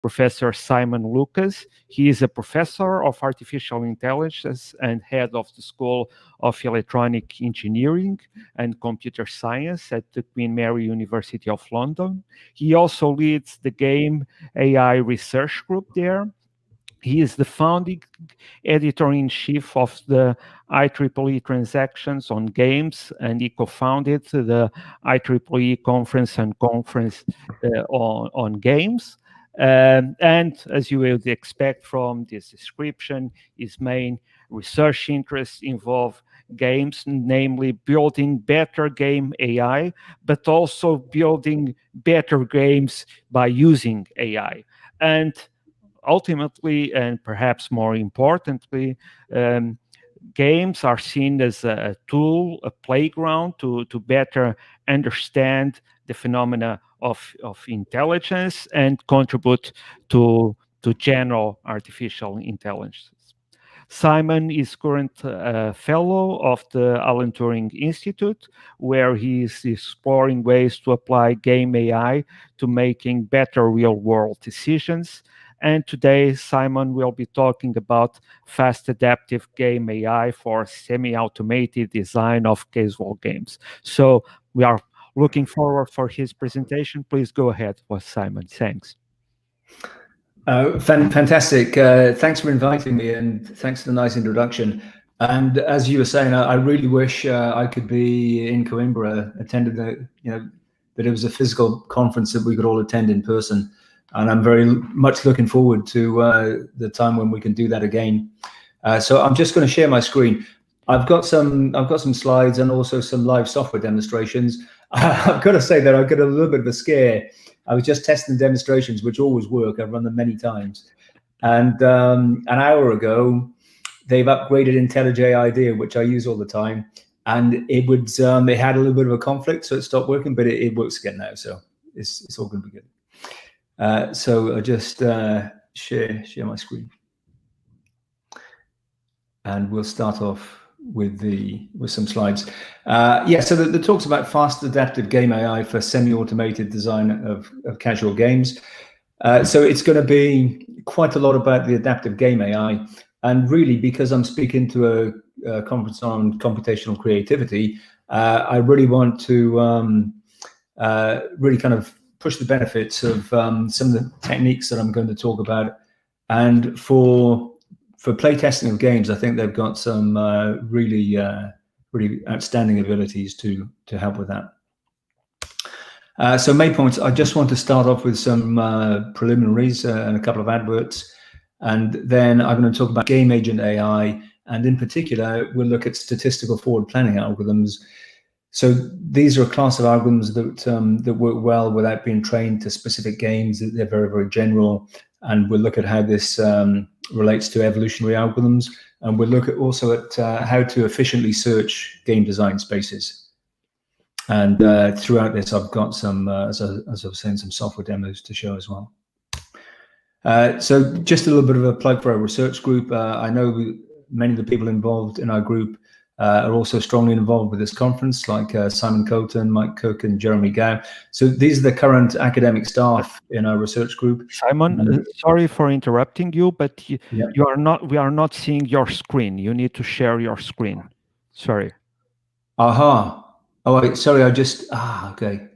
Professor Simon Lucas. He is a professor of artificial intelligence and head of the School of Electronic Engineering and Computer Science at the Queen Mary University of London. He also leads the Game AI Research Group there. He is the founding editor-in-chief of the IEEE Transactions on Games, and he co-founded the IEEE Conference on Games. And as you would expect from this description, his main research interests involve games, namely building better game AI, but also building better games by using AI. And ultimately, and perhaps more importantly, games are seen as a tool, a playground to better understand the phenomena of intelligence and contribute to general artificial intelligence. Simon is current fellow of the Alan Turing Institute, where he is exploring ways to apply game AI to making better real-world decisions. And today, Simon will be talking about fast adaptive game AI for semi-automated design of casual games. So we are looking forward for his presentation. Please go ahead with Simon. Thanks. Fantastic. Thanks for inviting me, and thanks for the nice introduction. And as you were saying, I really wish I could be in Coimbra, attending that it was a physical conference that we could all attend in person. And I'm very much looking forward to the time when we can do that again. So I'm just going to share my screen. I've got some slides and also some live software demonstrations. I've got to say that I got a little bit of a scare. I was just testing the demonstrations, which always work. I've run them many times. And an hour ago, they've upgraded IntelliJ IDEA, which I use all the time. And it had a little bit of a conflict, so it stopped working, but it works again now. So it's all going to be good. So I'll just share my screen. And we'll start off with some slides. So the talk's about fast adaptive game AI for semi-automated design of casual games. So it's going to be quite a lot about the adaptive game AI, and really because I'm speaking to a conference on computational creativity, I really want to really kind of push the benefits of some of the techniques that I'm going to talk about. And for playtesting of games, I think they've got some really outstanding abilities to help with that. So main points, I just want to start off with some preliminaries and a couple of adverts. And then I'm going to talk about game agent AI. And in particular, we'll look at statistical forward planning algorithms. So these are a class of algorithms that work well without being trained to specific games. They're very, very general. And we'll look at how this relates to evolutionary algorithms. And we'll look at also at how to efficiently search game design spaces. And throughout this, I've got some, as I was saying, some software demos to show as well. So just a little bit of a plug for our research group. I know many of the people involved in our group are also strongly involved with this conference, like Simon Colton, Mike Cook, and Jeremy Gao. So these are the current academic staff in our research group. Simon, sorry for interrupting you, but we are not seeing your screen. You need to share your screen. Sorry. Aha. Oh, wait, sorry, okay.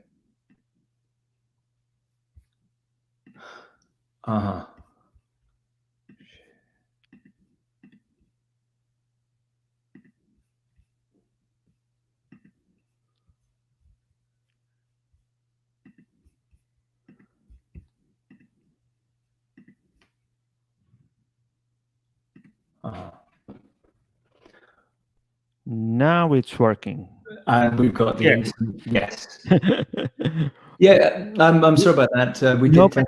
Uh-huh. Now it's working. And we've got the instant yes. Yeah, I'm sorry about that. We did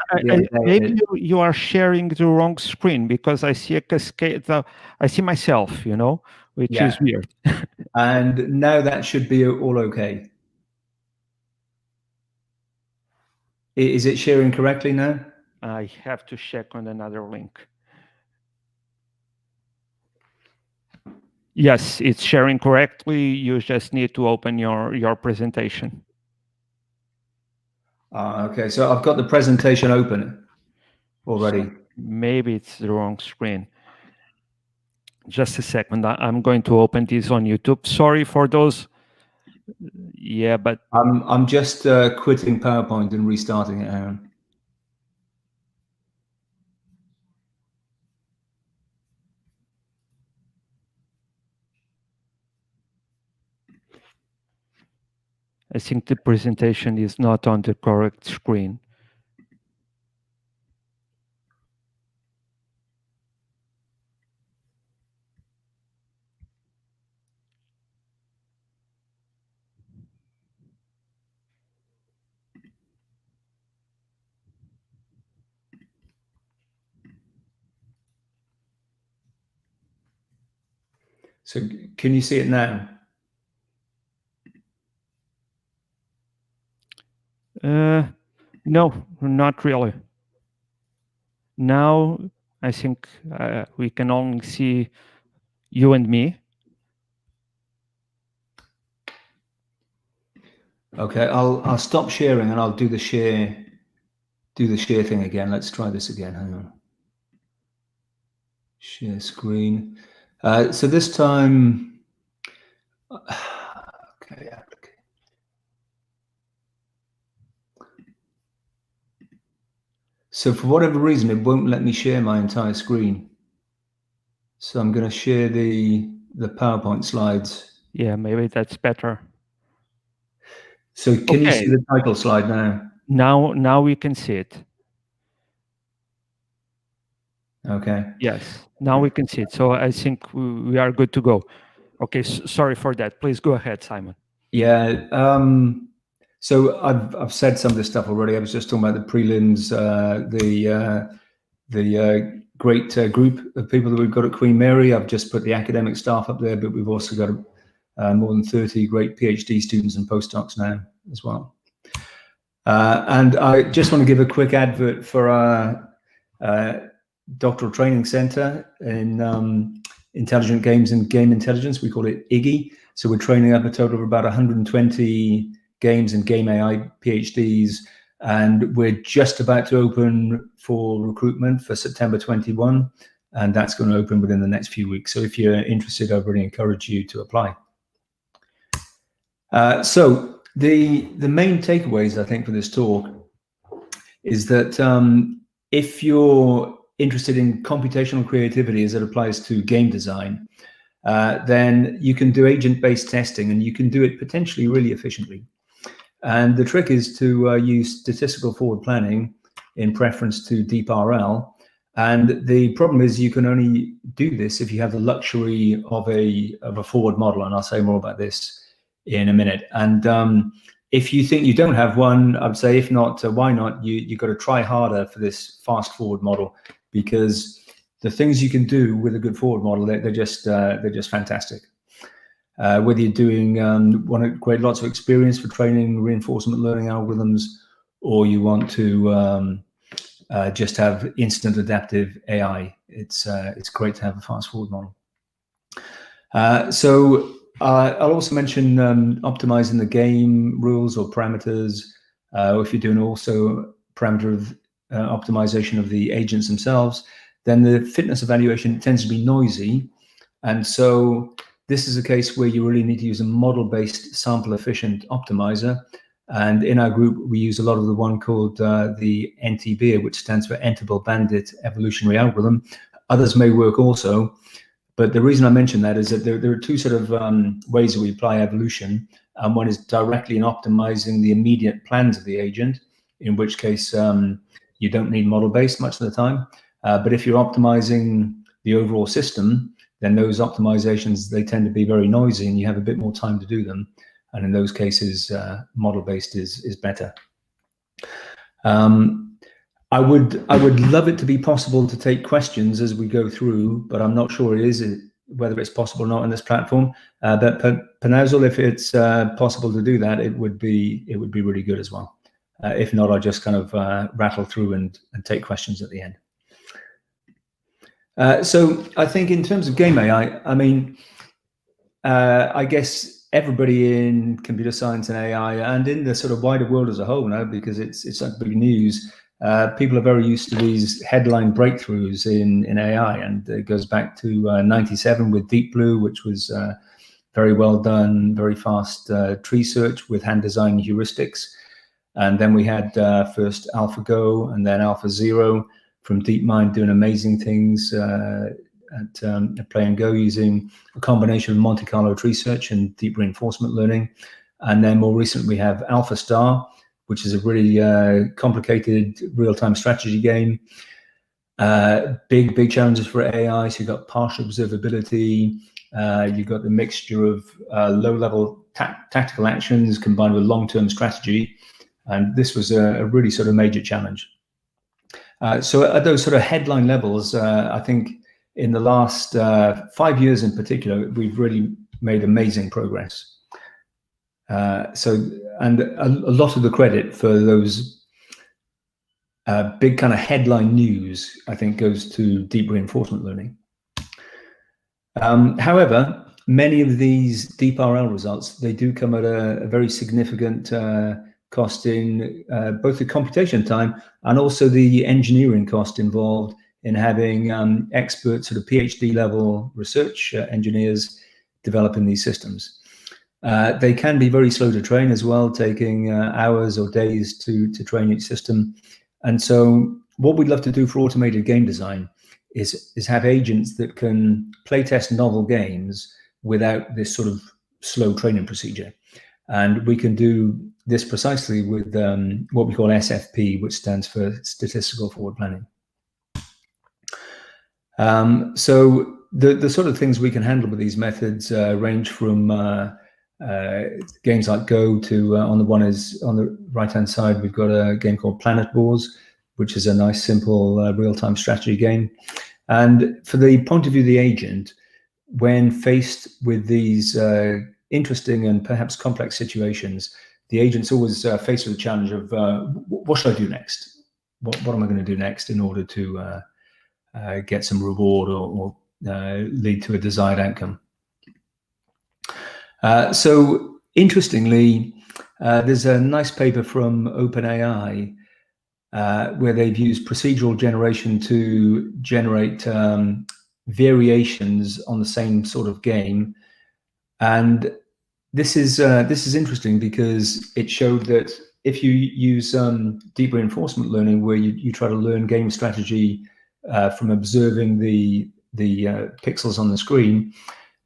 maybe you are sharing the wrong screen, because I see a cascade. I see myself, which is weird. And now that should be all okay. Is it sharing correctly now? I have to check on another link. Yes, it's sharing correctly. You just need to open your presentation. Okay, so I've got the presentation open. already. Maybe it's the wrong screen. Just a second. I'm going to open this on YouTube. Sorry for those. Yeah, but I'm just quitting PowerPoint and restarting it, Aaron. I think the presentation is not on the correct screen. So can you see it now? No, not really. Now I think we can only see you and me. Okay, I'll stop sharing and I'll do the share thing again. Let's try this again. Hang on. Share screen. So this time, okay. So for whatever reason, it won't let me share my entire screen. So I'm going to share the PowerPoint slides. Yeah, maybe that's better. So can you see the title slide now? Now we can see it. Okay. Yes, now we can see it. So I think we are good to go. Okay, sorry for that. Please go ahead, Simon. Yeah. So I've said some of this stuff already. I was just talking about the prelims, the great group of people that we've got at Queen Mary. I've just put the academic staff up there, but we've also got more than 30 great PhD students and postdocs now as well. And I just want to give a quick advert for our doctoral training center in intelligent games and game intelligence. We call it IGGI. So we're training up a total of about 120 games and game AI PhDs, and we're just about to open for recruitment for September 21, and that's going to open within the next few weeks. So if you're interested, I really encourage you to apply. So the main takeaways, I think, for this talk is that if you're interested in computational creativity as it applies to game design, then you can do agent-based testing, and you can do it potentially really efficiently. And the trick is to use statistical forward planning in preference to deep RL. And the problem is you can only do this if you have the luxury of a forward model, and I'll say more about this in a minute. And if you think you don't have one, I'd say if not, why not? You've got to try harder for this fast forward model, because the things you can do with a good forward model, they're just fantastic. Whether you're doing want to create lots of experience for training reinforcement learning algorithms, or you want to just have instant adaptive AI, it's great to have a fast forward model. So I'll also mention optimizing the game rules or parameters, or if you're doing also parameter optimization of the agents themselves, then the fitness evaluation tends to be noisy. And so this is a case where you really need to use a model-based sample-efficient optimizer. And in our group, we use a lot of the one called the NTB, which stands for Entable Bandit Evolutionary Algorithm. Others may work also. But the reason I mention that is that there are two sort of ways that we apply evolution. One is directly in optimizing the immediate plans of the agent, in which case you don't need model-based much of the time. But if you're optimizing the overall system, then those optimizations, they tend to be very noisy and you have a bit more time to do them. And in those cases, model-based is better. I would love it to be possible to take questions as we go through, but I'm not sure whether it's possible or not on this platform. But Panauzul, if it's possible to do that, it would be really good as well. If not, I'll just kind of rattle through and take questions at the end. So I think in terms of game AI, I mean, I guess everybody in computer science and AI and in the sort of wider world as a whole now, because it's like big news, people are very used to these headline breakthroughs in AI, and it goes back to 97 with Deep Blue, which was very well done, very fast tree search with hand design heuristics. And then we had first AlphaGo and then AlphaZero from DeepMind doing amazing things at Play and Go using a combination of Monte Carlo tree search and deep reinforcement learning. And then more recently, we have AlphaStar, which is a really complicated real-time strategy game. Big challenges for AI. So you've got partial observability. You've got the mixture of low-level tactical actions combined with long-term strategy. And this was a really sort of major challenge. So at those sort of headline levels, I think in the last 5 years in particular, we've really made amazing progress. And a lot of the credit for those big kind of headline news, I think, goes to deep reinforcement learning. However, many of these deep RL results, they do come at a very significant cost in both the computation time and also the engineering cost involved in having expert sort of PhD level research engineers developing these systems. They can be very slow to train as well, taking hours or days to train each system. And so what we'd love to do for automated game design is have agents that can play test novel games without this sort of slow training procedure. And we can do this precisely with what we call SFP, which stands for Statistical Forward Planning. So the sort of things we can handle with these methods range from games like Go to on the right-hand side, we've got a game called Planet Wars, which is a nice, simple real-time strategy game. And for the point of view of the agent, when faced with these interesting and perhaps complex situations, the agent's always faced with the challenge of what should I do next? What am I going to do next in order to get some reward or lead to a desired outcome? So interestingly, there's a nice paper from OpenAI where they've used procedural generation to generate variations on the same sort of game. And this is interesting because it showed that if you use deep reinforcement learning, where you try to learn game strategy from observing the pixels on the screen,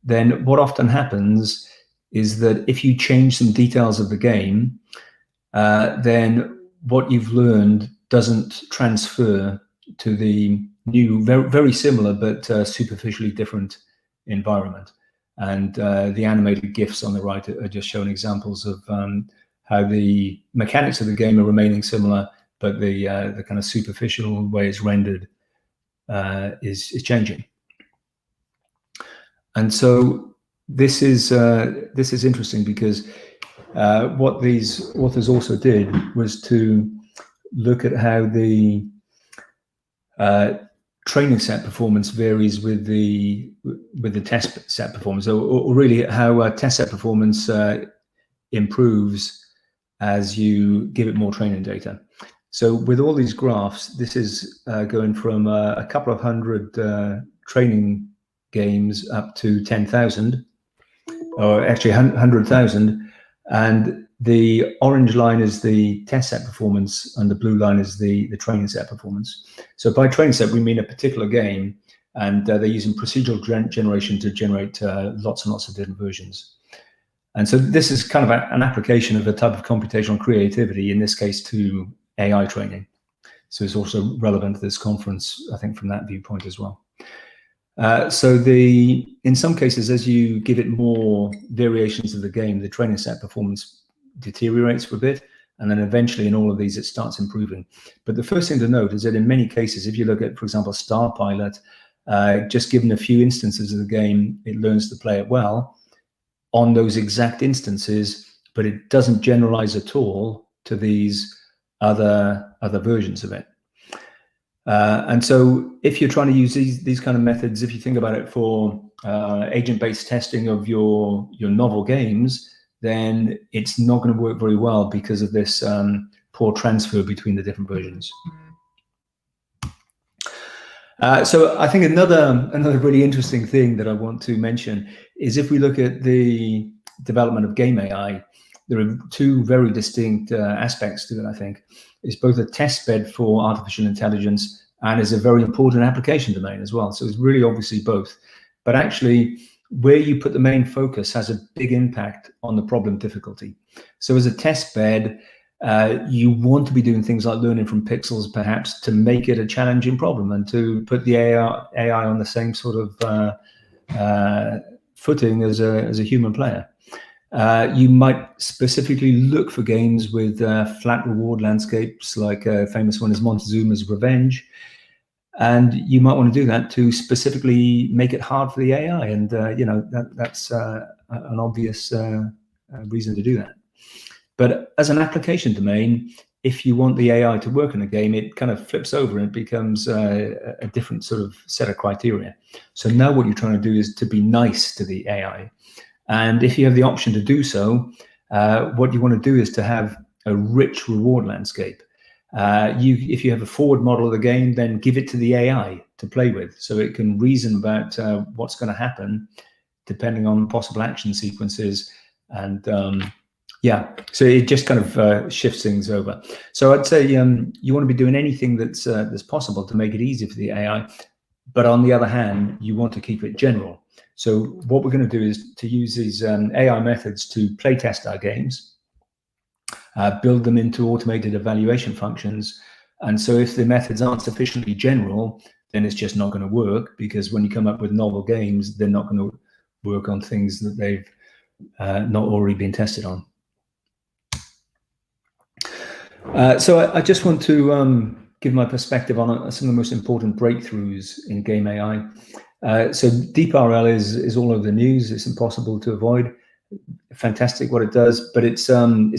then what often happens is that if you change some details of the game, then what you've learned doesn't transfer to the new, very similar but superficially different environment. And the animated GIFs on the right are just showing examples of how the mechanics of the game are remaining similar, but the kind of superficial way it's rendered is changing. And so this is interesting because what these authors also did was to look at how the training set performance varies with the test set performance, or really how test set performance improves as you give it more training data. So with all these graphs, this is going from a couple of hundred training games up to 10,000, or actually 100,000, and the orange line is the test set performance and the blue line is the training set performance. So by training set, we mean a particular game, and they're using procedural generation to generate lots and lots of different versions. And so this is kind of an application of a type of computational creativity, in this case to AI training. So it's also relevant to this conference, I think, from that viewpoint as well. So in some cases, as you give it more variations of the game, the training set performance deteriorates for a bit, and then eventually in all of these it starts improving. But the first thing to note is that in many cases, if you look at, for example, Star Pilot, just given a few instances of the game, it learns to play it well on those exact instances, but it doesn't generalize at all to these other versions of it. And so if you're trying to use these kind of methods, if you think about it for agent-based testing of your novel games, then it's not going to work very well because of this poor transfer between the different versions. So I think another really interesting thing that I want to mention is if we look at the development of game AI, there are two very distinct aspects to it, I think. It's both a test bed for artificial intelligence and is a very important application domain as well. So it's really obviously both. But actually, where you put the main focus has a big impact on the problem difficulty. So as a test bed, you want to be doing things like learning from pixels, perhaps, to make it a challenging problem and to put the AI on the same sort of footing as a human player. You might specifically look for games with flat reward landscapes, like a famous one is Montezuma's Revenge. And you might want to do that to specifically make it hard for the AI. And, that's an obvious reason to do that. But as an application domain, if you want the AI to work in a game, it kind of flips over and it becomes a different sort of set of criteria. So now what you're trying to do is to be nice to the AI. And if you have the option to do so, what you want to do is to have a rich reward landscape. If you have a forward model of the game, then give it to the AI to play with, so it can reason about what's going to happen depending on possible action sequences. And so it just kind of shifts things over. So I'd say you want to be doing anything that's possible to make it easy for the AI. But on the other hand, you want to keep it general. So what we're going to do is to use these AI methods to play test our games, build them into automated evaluation functions. And so if the methods aren't sufficiently general, then it's just not going to work, because when you come up with novel games, they're not going to work on things that they've not already been tested on. So I just want to give my perspective on some of the most important breakthroughs in game AI. So DeepRL is all over the news. It's impossible to avoid. Fantastic what it does, but it's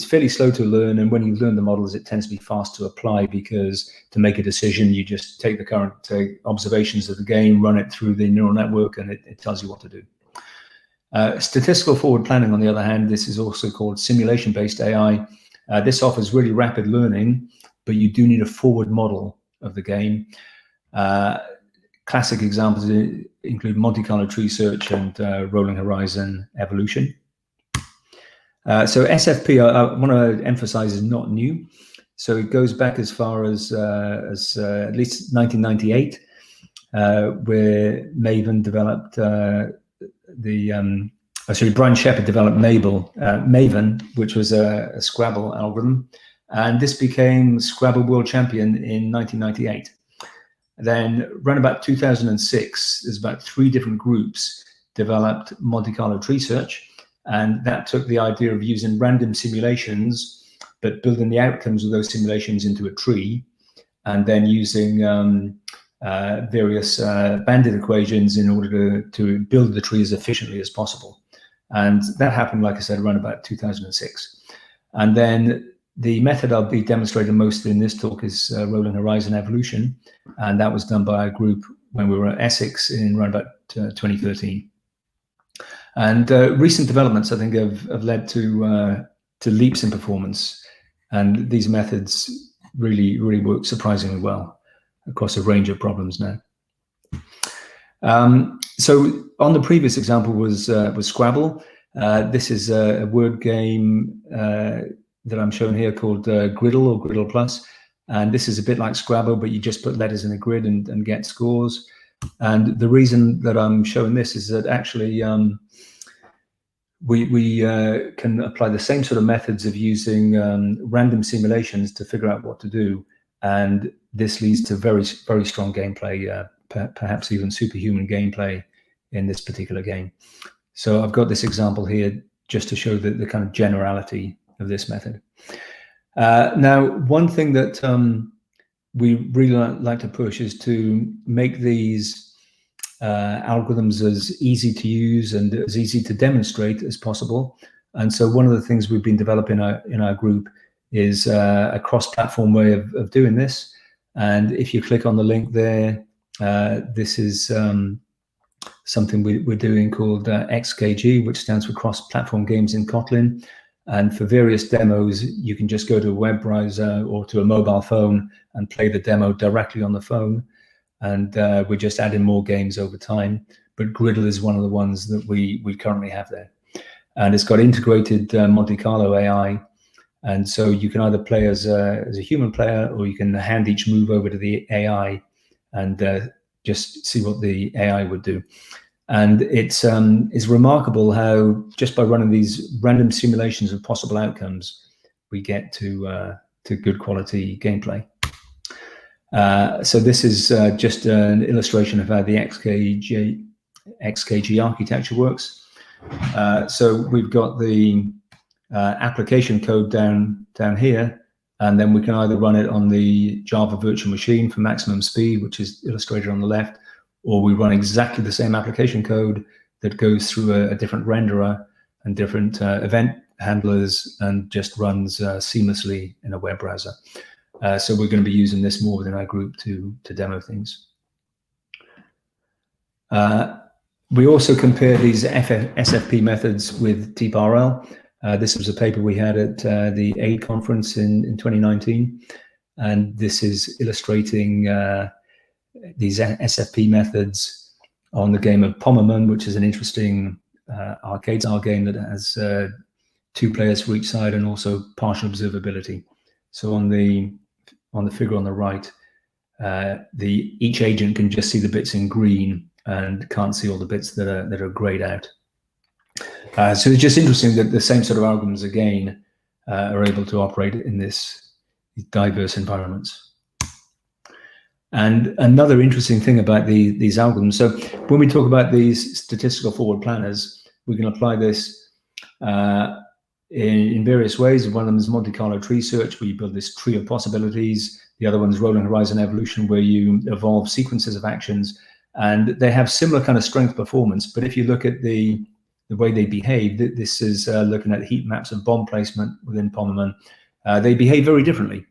fairly slow to learn. And when you learn the models, it tends to be fast to apply, because to make a decision, you just take the current observations of the game, run it through the neural network, and it tells you what to do. Statistical forward planning, on the other hand, this is also called simulation-based AI. This offers really rapid learning, but you do need a forward model of the game. Classic examples include Monte Carlo tree search and rolling horizon evolution. So SFP, I want to emphasize, is not new. So it goes back as far as at least 1998, where Maven developed Brian Shepherd developed Maven, which was a Scrabble algorithm, and this became Scrabble World Champion in 1998. Then around about 2006, there's about 3 different groups developed Monte Carlo tree search, and that took the idea of using random simulations, but building the outcomes of those simulations into a tree, and then using various bandit equations in order to build the tree as efficiently as possible. And that happened, like I said, around about 2006. And then the method I'll be demonstrating most in this talk is rolling horizon evolution. And that was done by a group when we were at Essex in around about 2013. And recent developments, I think, have led to leaps in performance. And these methods really work surprisingly well across a range of problems now. So on the previous example was Scrabble. This is a word game that I'm showing here called Griddle or Griddle Plus. And this is a bit like Scrabble, but you just put letters in a grid and get scores. And the reason that I'm showing this is that actually we can apply the same sort of methods of using random simulations to figure out what to do. And this leads to very, very strong gameplay, perhaps even superhuman gameplay in this particular game. So I've got this example here just to show the kind of generality of this method. Now, one thing that we really like to push is to make these algorithms as easy to use and as easy to demonstrate as possible. And so one of the things we've been developing in our group is a cross-platform way of doing this. And if you click on the link there, this is something we're doing called XKG, which stands for Cross-Platform Games in Kotlin. And for various demos, you can just go to a web browser or to a mobile phone and play the demo directly on the phone. And we're just adding more games over time. But Griddle is one of the ones that we currently have there. And it's got integrated Monte Carlo AI. And so you can either play as a human player, or you can hand each move over to the AI and just see what the AI would do. And it's remarkable how just by running these random simulations of possible outcomes, we get to good quality gameplay. So this is just an illustration of how the XKG architecture works. So we've got the application code down here, and then we can either run it on the Java virtual machine for maximum speed, which is illustrated on the left, or we run exactly the same application code that goes through a different renderer and different event handlers and just runs seamlessly in a web browser. So we're going to be using this more within our group to demo things. We also compare these SFP methods with TPRL. This was a paper we had at the AID conference in 2019, and this is illustrating these SFP methods on the game of Pommerman, which is an interesting arcade-style game that has 2 players for each side and also partial observability. So on the figure on the right, each agent can just see the bits in green and can't see all the bits that are grayed out. So it's just interesting that the same sort of algorithms again are able to operate in these diverse environments. And another interesting thing about these algorithms, so when we talk about these statistical forward planners, we can apply this in various ways. One of them is Monte Carlo tree search, where you build this tree of possibilities. The other one is rolling horizon evolution, where you evolve sequences of actions, and they have similar kind of strength performance. But if you look at the way they behave, this is looking at heat maps of bomb placement within Pommerman. They behave very differently.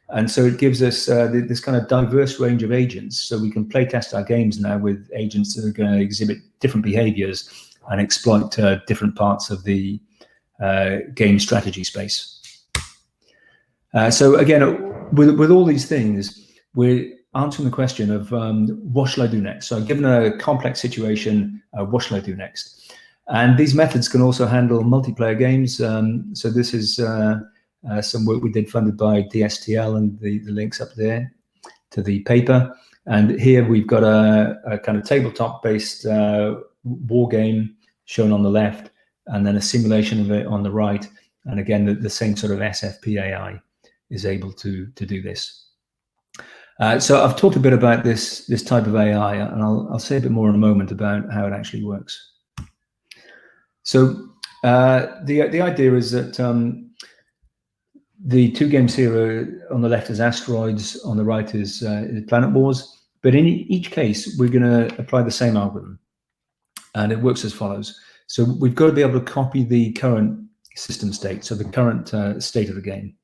And so it gives us this kind of diverse range of agents. So we can play test our games now with agents that are going to exhibit different behaviors and exploit different parts of the game strategy space. So again, with all these things, we're answering the question of what shall I do next? So given a complex situation, what shall I do next? And these methods can also handle multiplayer games. So this is some work we did funded by DSTL, and the links up there to the paper. And here we've got a kind of tabletop-based war game shown on the left, and then a simulation of it on the right. And again, the same sort of SFP AI is able to do this. So I've talked a bit about this type of AI, and I'll say a bit more in a moment about how it actually works. So the idea is that the 2 games here on the left is Asteroids, on the right is Planet Wars. But in each case, we're going to apply the same algorithm, and it works as follows. So we've got to be able to copy the current system state, so the current state of the game,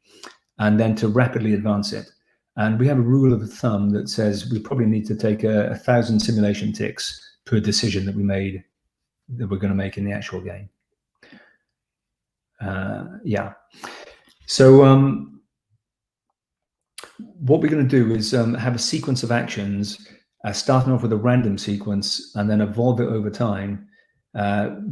and then to rapidly advance it. And we have a rule of thumb that says we probably need to take 1,000 simulation ticks per decision that we're going to make in the actual game. Yeah. So what we're going to do is have a sequence of actions, starting off with a random sequence, and then evolve it over time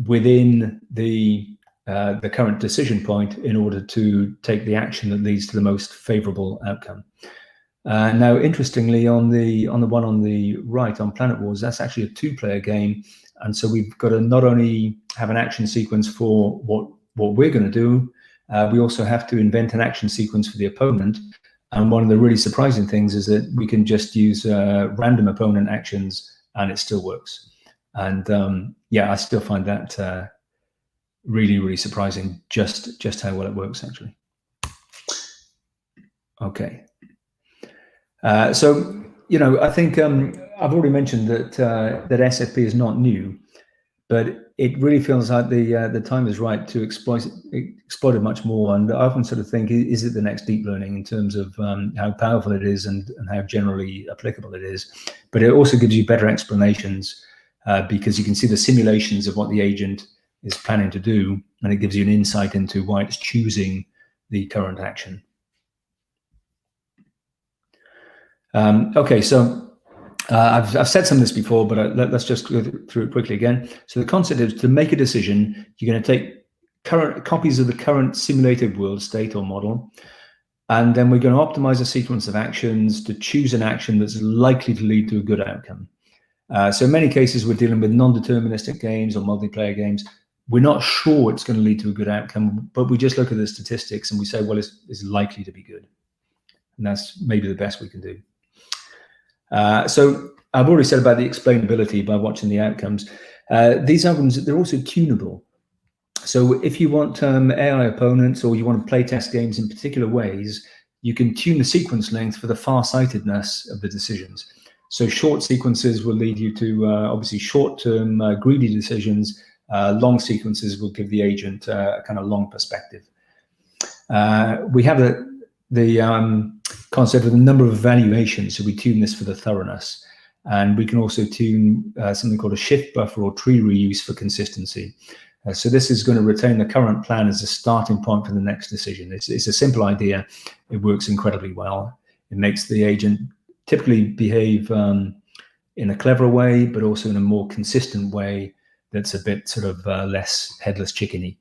within the current decision point in order to take the action that leads to the most favorable outcome. Now, interestingly, on the one on the right, on Planet Wars, that's actually a 2-player game, and so we've got to not only have an action sequence for what we're going to do, we also have to invent an action sequence for the opponent. And one of the really surprising things is that we can just use random opponent actions, and it still works. And yeah, I still find that really, really surprising, just how well it works, actually. Okay. So, I think I've already mentioned that that SFP is not new, but it really feels like the time is right to exploit it much more. And I often sort of think, is it the next deep learning in terms of how powerful it is and how generally applicable it is? But it also gives you better explanations because you can see the simulations of what the agent is planning to do, and it gives you an insight into why it's choosing the current action. Okay, so I've said some of this before, but let's just go through it quickly again. So the concept is to make a decision, you're going to take current copies of the current simulated world state or model, and then we're going to optimize a sequence of actions to choose an action that's likely to lead to a good outcome. So in many cases, we're dealing with non-deterministic games or multiplayer games. We're not sure it's going to lead to a good outcome, but we just look at the statistics and we say, well, it's likely to be good. And that's maybe the best we can do. So I've already said about the explainability by watching the outcomes. These algorithms, they're also tunable. So if you want AI opponents or you want to play test games in particular ways, you can tune the sequence length for the far-sightedness of the decisions. So short sequences will lead you to obviously short-term greedy decisions. Long sequences will give the agent a kind of long perspective. We have the concept of the number of evaluations, so we tune this for the thoroughness. And we can also tune something called a shift buffer or tree reuse for consistency. So this is going to retain the current plan as a starting point for the next decision. It's a simple idea. It works incredibly well. It makes the agent typically behave in a clever way, but also in a more consistent way that's a bit sort of less headless chickeny.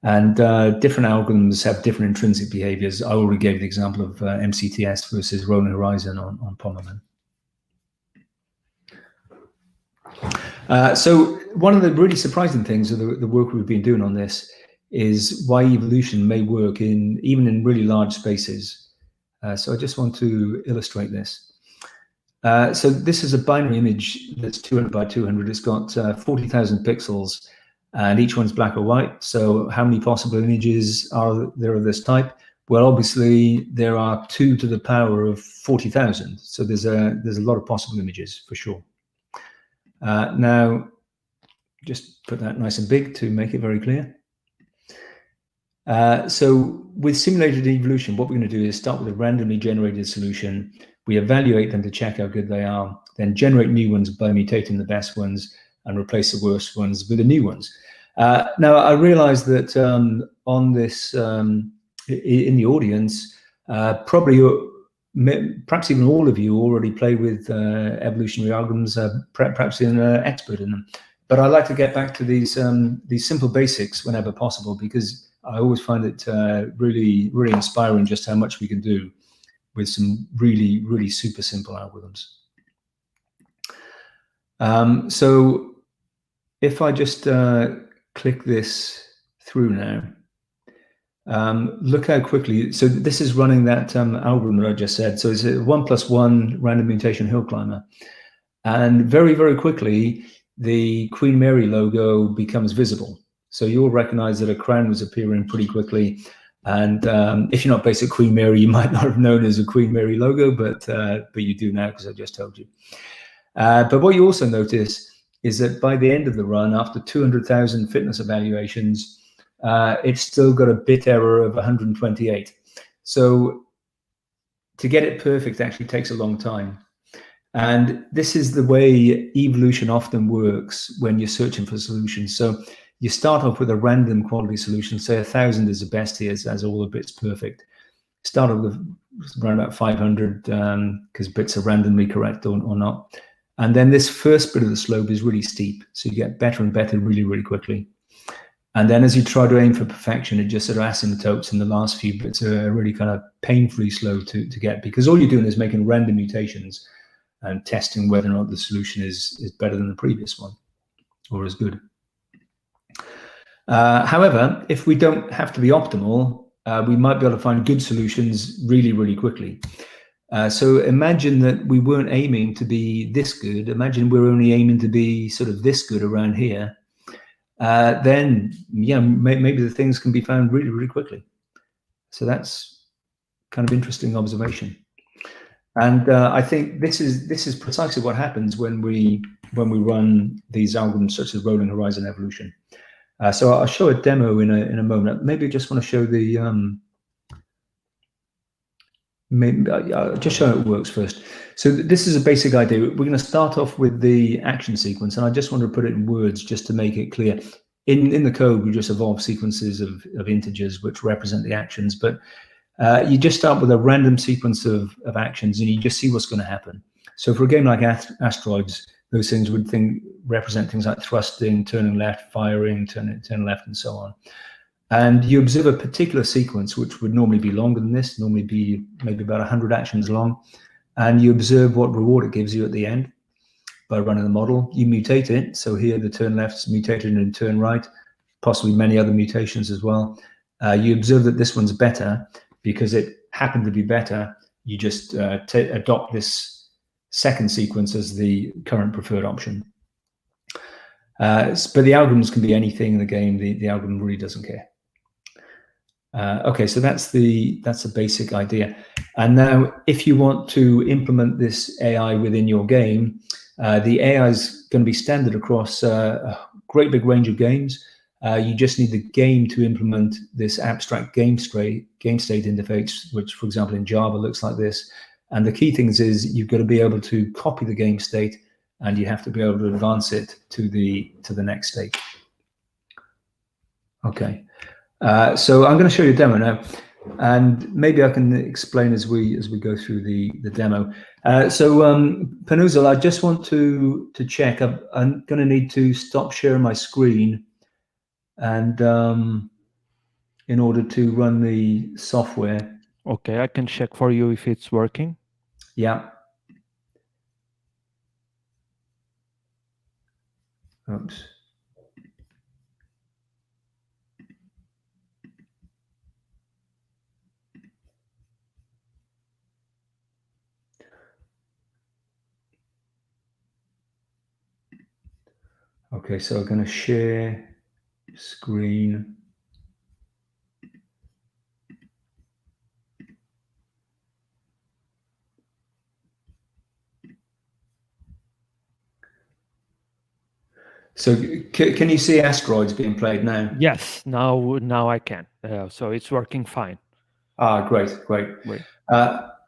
And different algorithms have different intrinsic behaviors. I already gave the example of MCTS versus Rolling Horizon on Pommerman. So one of the really surprising things of the work we've been doing on this is why evolution may work even in really large spaces. So I just want to illustrate this. So this is a binary image that's 200 by 200. It's got 40,000 pixels, and each one's black or white. So how many possible images are there of this type? Well, obviously there are 2 to the power of 40,000. So there's a lot of possible images for sure. Now, just put that nice and big to make it very clear. So with simulated evolution, what we're going to do is start with a randomly generated solution. We evaluate them to check how good they are, then generate new ones by mutating the best ones and replace the worst ones with the new ones. Now, I realize that on this, in the audience, probably perhaps even all of you already play with evolutionary algorithms, perhaps you're an expert in them. But I like to get back to these simple basics whenever possible, because I always find it really, really inspiring just how much we can do with some really, really super simple algorithms. So if I just click this through now, look how quickly, so this is running that algorithm that I just said. So it's a 1+1 random mutation hill climber. And very, very quickly, the Queen Mary logo becomes visible. So you'll recognize that a crown was appearing pretty quickly. And if you're not based at Queen Mary, you might not have known as a Queen Mary logo, but you do now because I just told you. But what you also notice is that by the end of the run, after 200,000 fitness evaluations, it's still got a bit error of 128. So to get it perfect actually takes a long time. And this is the way evolution often works when you're searching for solutions. So you start off with a random quality solution, say 1,000 is the best here, as all the bits perfect. Start off with around about 500 because bits are randomly correct or not. And then this first bit of the slope is really steep. So you get better and better really, really quickly. And then as you try to aim for perfection, it just sort of asymptotes, and the last few bits are really kind of painfully slow to get, because all you're doing is making random mutations and testing whether or not the solution is better than the previous one or as good. However, if we don't have to be optimal, we might be able to find good solutions really, really quickly. So imagine that we weren't aiming to be this good. Imagine we're only aiming to be sort of this good around here. Then, yeah, maybe the things can be found really, really quickly. So that's kind of interesting observation. And I think this is precisely what happens when we run these algorithms such as Rolling Horizon Evolution. So I'll show a demo in a moment. Maybe I just want to show the maybe I'll just show how it works first. So this is a basic idea. We're going to start off with the action sequence, and I just want to put it in words just to make it clear. in the code, we just evolve sequences of integers which represent the actions, but you just start with a random sequence of actions and you just see what's going to happen. So for a game like Asteroids, those things would represent things like thrusting, turning left, firing, turning left, and so on. And you observe a particular sequence, which would normally be longer than this, normally be maybe about 100 actions long, and you observe what reward it gives you at the end by running the model. You mutate it, so here the turn left is mutated into turn right, possibly many other mutations as well. You observe that this one's better because it happened to be better. You just adopt this second sequence as the current preferred option. But the algorithms can be anything in the game. The algorithm really doesn't care. Okay, so that's the basic idea. And now, if you want to implement this AI within your game, the AI is going to be standard across a great big range of games. You just need the game to implement this abstract game state interface, which, for example, in Java looks like this. And the key things is you've got to be able to copy the game state, and you have to be able to advance it to the next state. Okay, so I'm going to show you a demo now, and maybe I can explain as we go through the demo. So Panuzal, I just want to check. I'm going to need to stop sharing my screen, and in order to run the software. Okay, I can check for you if it's working. Yeah. Oops. Okay, so I'm going to share screen. So can you see Asteroids being played now? Yes, now I can. So it's working fine. Ah, great.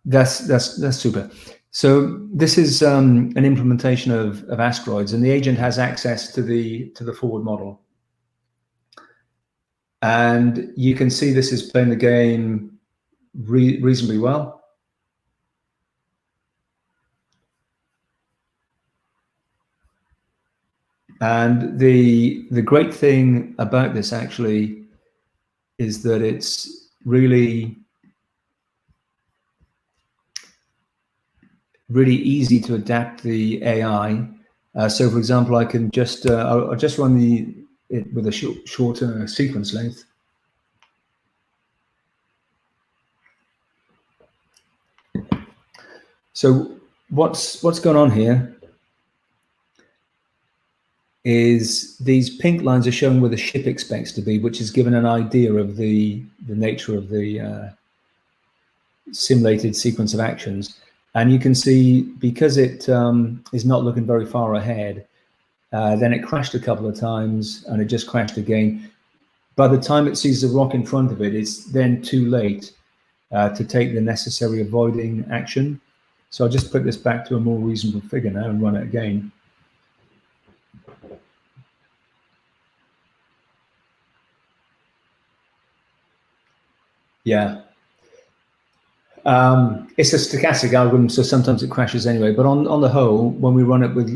That's super. So this is an implementation of Asteroids, and the agent has access to the forward model. And you can see this is playing the game reasonably well. And the great thing about this actually is that it's really easy to adapt the AI. So for example, I can just I'll just run it with a shorter sequence length. So what's going on here is these pink lines are showing where the ship expects to be, which is given an idea of the nature of the simulated sequence of actions. And you can see, because it is not looking very far ahead, then it crashed a couple of times and it just crashed again. By the time it sees the rock in front of it, it's then too late to take the necessary avoiding action. So I'll just put this back to a more reasonable figure now and run it again. Yeah. It's a stochastic algorithm, so sometimes it crashes anyway. But on the whole, when we run it with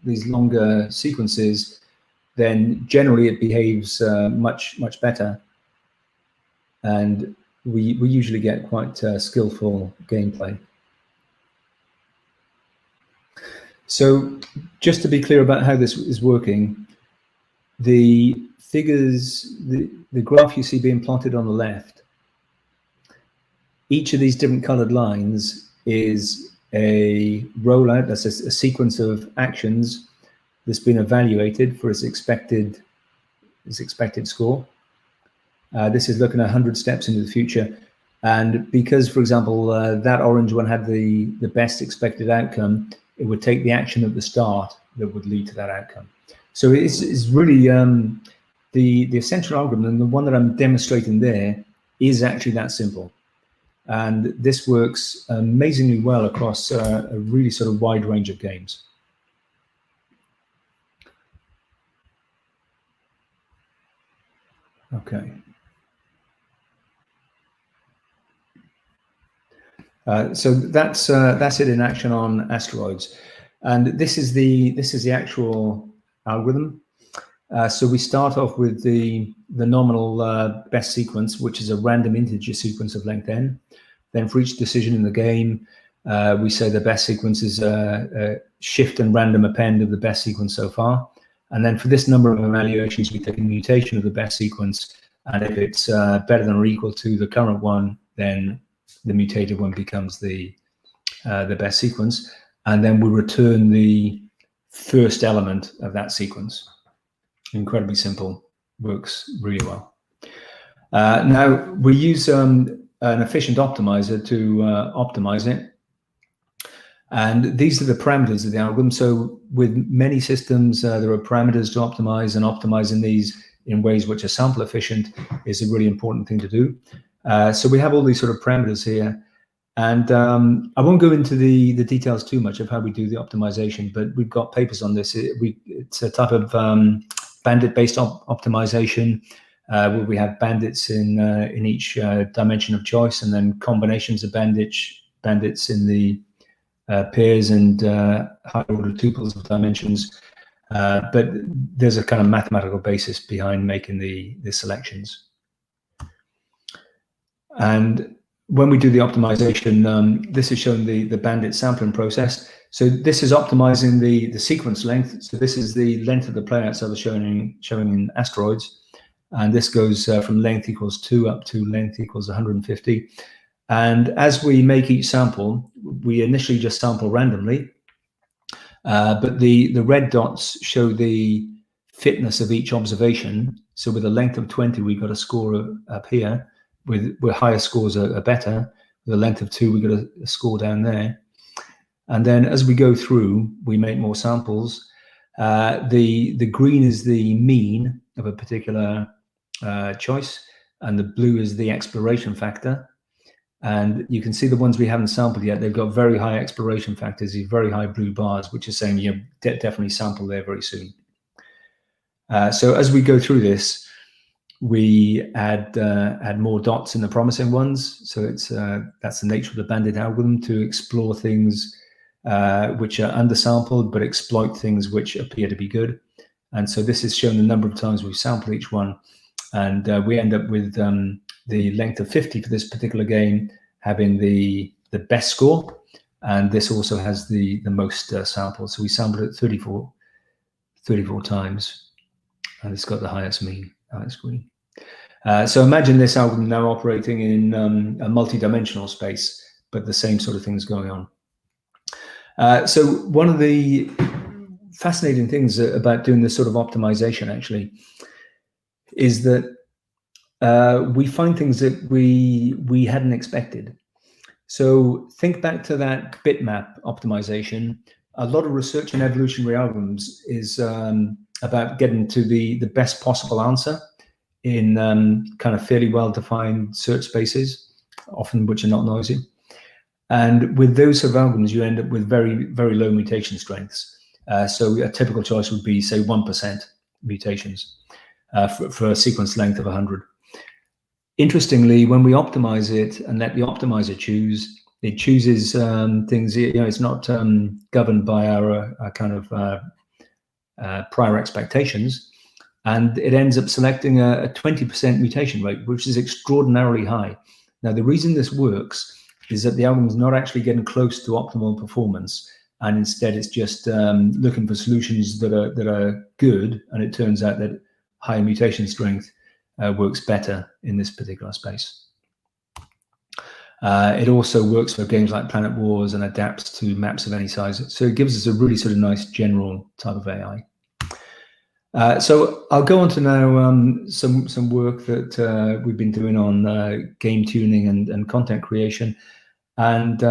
these longer sequences, then generally it behaves much better, and we usually get quite skillful gameplay. So just to be clear about how this is working, the figures, the graph you see being plotted on the left, each of these different colored lines is a rollout, that's a sequence of actions that's been evaluated for its expected score. This is looking 100 steps into the future. And because, for example, that orange one had the best expected outcome, it would take the action at the start that would lead to that outcome. So it's really the essential algorithm, and the one that I'm demonstrating there is actually that simple. And this works amazingly well across a really sort of wide range of games. Okay. So that's it in action on asteroids, and this is the actual algorithm. So we start off with the nominal best sequence, which is a random integer sequence of length n. Then for each decision in the game, we say the best sequence is a shift and random append of the best sequence so far. And then for this number of evaluations, we take a mutation of the best sequence. And if it's better than or equal to the current one, then the mutated one becomes the best sequence. And then we return the first element of that sequence. Incredibly simple, works really well. Now we use an efficient optimizer to optimize it. And these are the parameters of the algorithm. So with many systems, there are parameters to optimize, and optimizing these in ways which are sample efficient is a really important thing to do. So we have all these sort of parameters here. And I won't go into the details too much of how we do the optimization, but we've got papers on this. It's a type of bandit-based optimization where we have bandits in each dimension of choice, and then combinations of bandits in the pairs and higher order tuples of dimensions. But there's a kind of mathematical basis behind making the selections. And when we do the optimization, this is showing the bandit sampling process. So this is optimizing the sequence length. So this is the length of the playouts I was showing in asteroids. And this goes from length equals 2 up to length equals 150. And as we make each sample, we initially just sample randomly. But the red dots show the fitness of each observation. So with a length of 20, we got a score up here. With higher scores are better. With a length of 2, we got a score down there. And then as we go through, we make more samples. The green is the mean of a particular choice, and the blue is the exploration factor. And you can see the ones we haven't sampled yet, they've got very high exploration factors, these very high blue bars, which is saying you definitely sample there very soon. So as we go through this, we add more dots in the promising ones. So that's the nature of the bandit algorithm, to explore things which are undersampled, but exploit things which appear to be good. And so this is showing the number of times we've sampled each one. And we end up with the length of 50 for this particular game having the best score. And this also has the most samples. So we sampled it 34 times. And it's got the highest mean, highest green. So imagine this algorithm now operating in a multi-dimensional space, but the same sort of things going on. So one of the fascinating things about doing this sort of optimization actually is that we find things that we hadn't expected. So think back to that bitmap optimization. A lot of research in evolutionary algorithms is about getting to the best possible answer in kind of fairly well-defined search spaces, often which are not noisy. And with those sort of algorithms, you end up with very, very low mutation strengths. So a typical choice would be, say, 1% mutations for a sequence length of 100. Interestingly, when we optimize it and let the optimizer choose, it chooses things, it's not governed by our kind of prior expectations. And it ends up selecting a 20% mutation rate, which is extraordinarily high. Now, the reason this works is that the algorithm is not actually getting close to optimal performance, and instead it's just looking for solutions that are good. And it turns out that higher mutation strength works better in this particular space. It also works for games like Planet Wars and adapts to maps of any size. So it gives us a really sort of nice general type of AI. So I'll go on to now some work that we've been doing on game tuning and content creation. And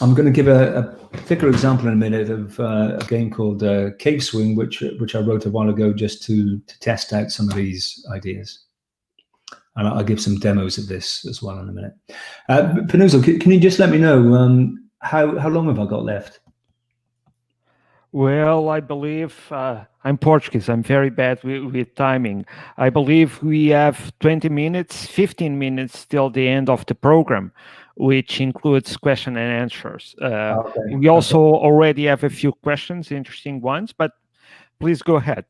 I'm going to give a particular example in a minute of a game called Cave Swing, which I wrote a while ago just to test out some of these ideas. And I'll give some demos of this as well in a minute. Penuzo, can you just let me know how long have I got left? Well, I believe I'm Portuguese. I'm very bad with timing. I believe we have 20 minutes, 15 minutes till the end of the program, which includes question and answers. Okay. We also already have a few questions, interesting ones, but please go ahead.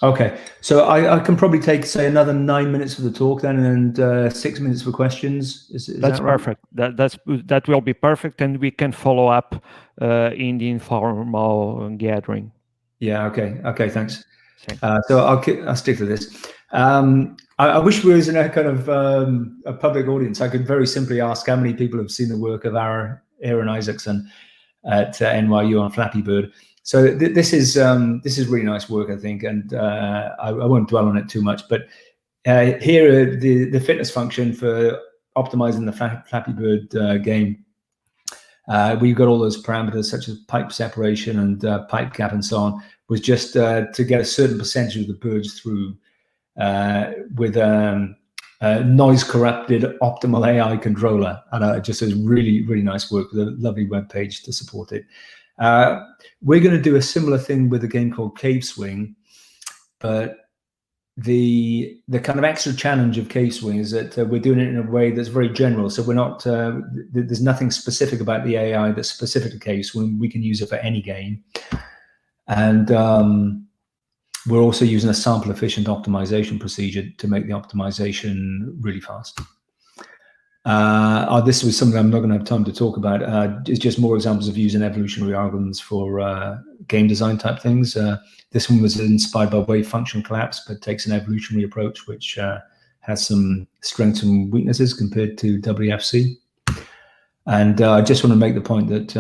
Okay, so I can probably take, say, another 9 minutes for the talk then, and 6 minutes for questions. Is That's that right? perfect. That will be perfect, and we can follow up in the informal gathering. Yeah. Okay. Thanks. Thanks. So I'll stick to this. I wish we was in a kind of a public audience. I could very simply ask how many people have seen the work of Aaron Isaacson at NYU on Flappy Bird. So this is really nice work, I think, and I won't dwell on it too much. But here, the fitness function for optimizing the Flappy Bird game. We've got all those parameters such as pipe separation and pipe gap and so on, was just to get a certain percentage of the birds through with noise corrupted optimal AI controller. And just is really, really nice work with a lovely web page to support it. We're going to do a similar thing with a game called Cave Swing, but the kind of extra challenge of Cave Swing is that we're doing it in a way that's very general. So we're not there's nothing specific about the AI that's specific to Cave Swing. We can use it for any game, and we're also using a sample efficient optimization procedure to make the optimization really fast. This was something I'm not going to have time to talk about. It's just more examples of using evolutionary algorithms for game design type things. This one was inspired by wave function collapse, but takes an evolutionary approach, which has some strengths and weaknesses compared to WFC. And I just want to make the point that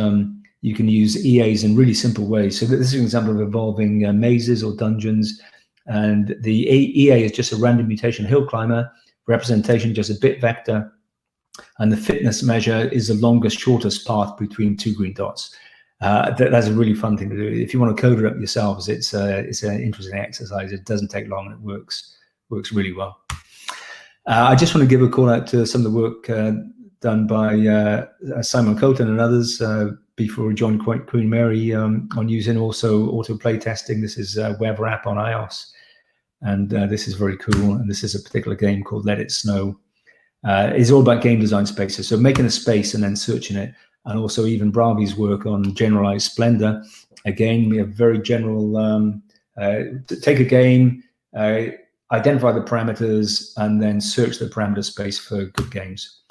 you can use EAs in really simple ways. So this is an example of involving mazes or dungeons. And the EA is just a random mutation hill climber, representation just a bit vector. And the fitness measure is the longest, shortest path between two green dots. That's a really fun thing to do. If you want to code it up yourselves, it's an interesting exercise. It doesn't take long and it works really well. I just want to give a call out to some of the work done by Simon Colton and others before we joined Queen Mary on using also autoplay testing. This is a web app on iOS, and this is very cool. And this is a particular game called Let It Snow. It's all about game design spaces. So making a space and then searching it. And also even Bravi's work on generalized splendor. Again, we have very general, take a game, identify the parameters, and then search the parameter space for good games.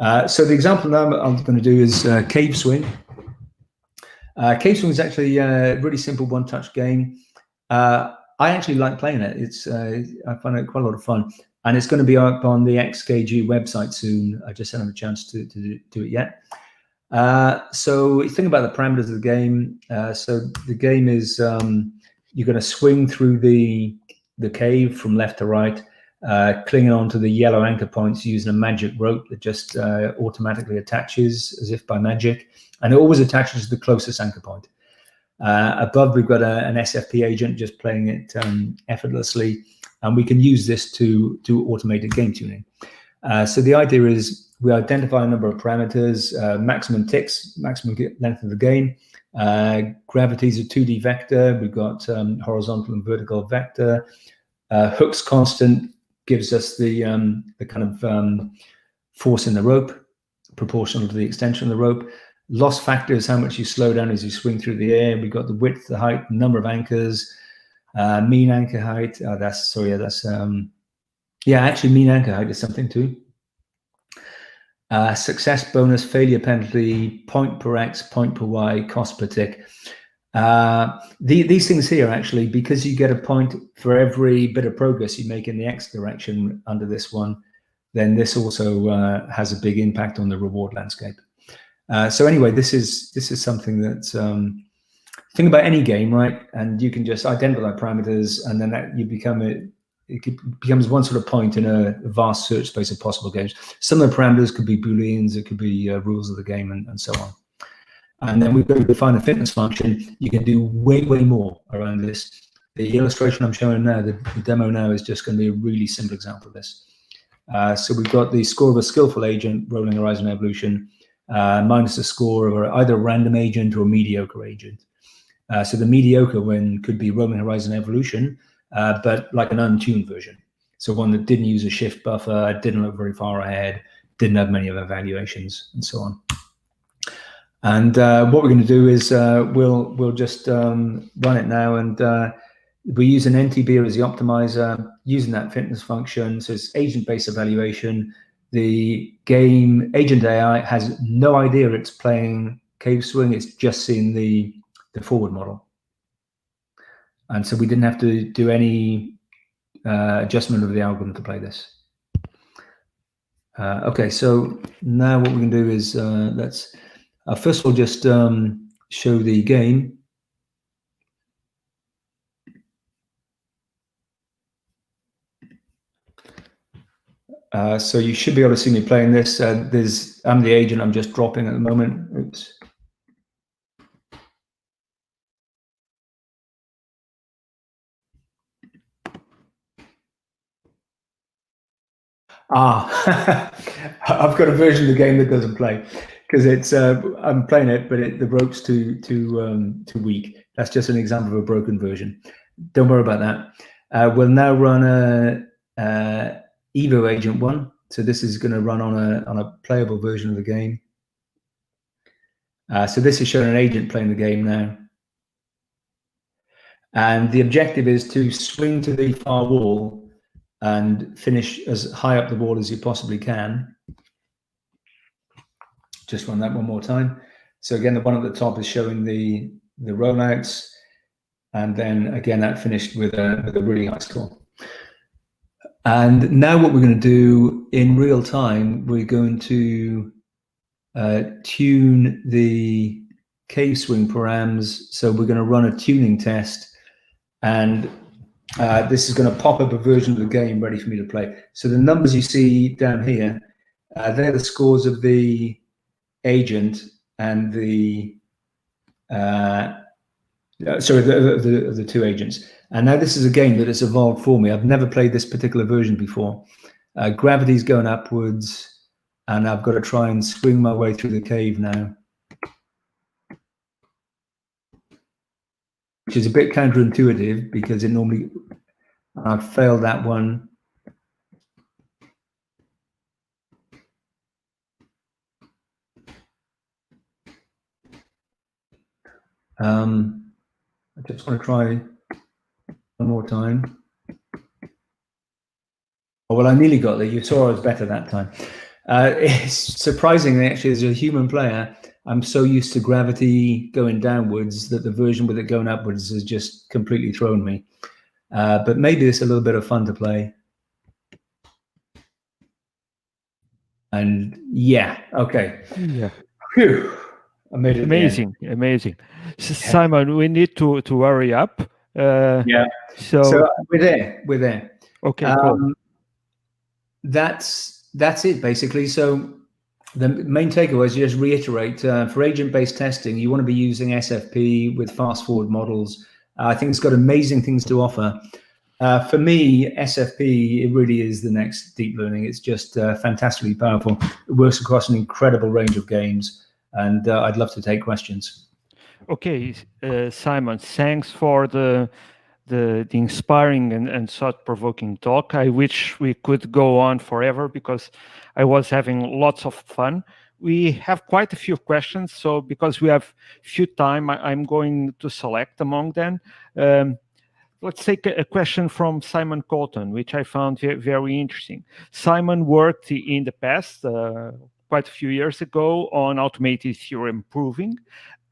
So the example now I'm going to do is Cave Swing. Cave Swing is actually a really simple one-touch game. I actually like playing it. I find it quite a lot of fun. And it's going to be up on the XKG website soon. I just haven't had a chance to do it yet. So think about the parameters of the game. So the game is you're going to swing through the cave from left to right, clinging onto the yellow anchor points using a magic rope that just automatically attaches as if by magic. And it always attaches to the closest anchor point. Above, we've got an SFP agent just playing it effortlessly. And we can use this to do automated game tuning. So the idea is we identify a number of parameters, maximum ticks, maximum length of the game. Gravity is a 2D vector. We've got horizontal and vertical vector. Hooks constant gives us the kind of force in the rope, proportional to the extension of the rope. Loss factor is how much you slow down as you swing through the air. We've got the width, the height, number of anchors. Mean anchor height. Actually mean anchor height is something too. Success bonus, failure penalty, point per X, point per Y, cost per tick. These things here actually, because you get a point for every bit of progress you make in the X direction under this one, then this also has a big impact on the reward landscape. So anyway, this is something that think about any game, right? And you can just identify parameters, and then you become it becomes one sort of point in a vast search space of possible games. Some of the parameters could be Booleans, it could be rules of the game, and so on. And then we've got to define a fitness function. You can do way more around this. The illustration I'm showing now, the demo now, is just going to be a really simple example of this. So we've got the score of a skillful agent, rolling horizon evolution, minus the score of either a random agent or a mediocre agent. So the mediocre one could be Roaming Horizon Evolution, but like an untuned version. So one that didn't use a shift buffer, didn't look very far ahead, didn't have many of evaluations, and so on. And what we're going to do is we'll just run it now, and we use an NTB as the optimizer, using that fitness function. So it's agent-based evaluation. The game agent AI has no idea it's playing Cave Swing. It's just seen the forward model. And so we didn't have to do any adjustment of the algorithm to play this. Okay, so now what we can do is let's first of all just show the game. So you should be able to see me playing this. I'm the agent. I'm just dropping at the moment. Oops. I've got a version of the game that doesn't play because it's I'm playing it, but the rope's too weak. That's just an example of a broken version. Don't worry about that. We'll now run a Evo Agent 1. So this is going to run on a playable version of the game. So this is showing an agent playing the game now. And the objective is to swing to the far wall and finish as high up the wall as you possibly can. Just run that one more time. So again, the one at the top is showing the rollouts. And then again, that finished with a really high score. And now what we're going to do in real time, we're going to tune the Cave Swing params. So we're going to run a tuning test, and this is going to pop up a version of the game ready for me to play. So the numbers you see down here, they're the scores of the agent and the the two agents. And now this is a game that has evolved for me. I've never played this particular version before. Gravity's going upwards, and I've got to try and swing my way through the cave now, which is a bit counterintuitive because it normally, I've failed that one. I just want to try one more time. Oh, well, I nearly got there. You saw I was better that time. It's surprising, actually, as a human player, I'm so used to gravity going downwards that the version with it going upwards has just completely thrown me. But maybe it's a little bit of fun to play. And yeah, okay. Yeah. Phew. I made it. Amazing, amazing. So, Simon, we need to hurry up. Yeah. So we're there. Okay, cool. That's it basically. So the main takeaway is just reiterate, for agent-based testing, you want to be using SFP with fast-forward models. I think it's got amazing things to offer. For me, SFP, it really is the next deep learning. It's just fantastically powerful. It works across an incredible range of games, and I'd love to take questions. Okay, Simon, thanks for the inspiring and thought-provoking talk. I wish we could go on forever because I was having lots of fun. We have quite a few questions, so because we have few time, I'm going to select among them. Let's take a question from Simon Colton, which I found very interesting. Simon worked in the past, quite a few years ago, on automated theorem proving.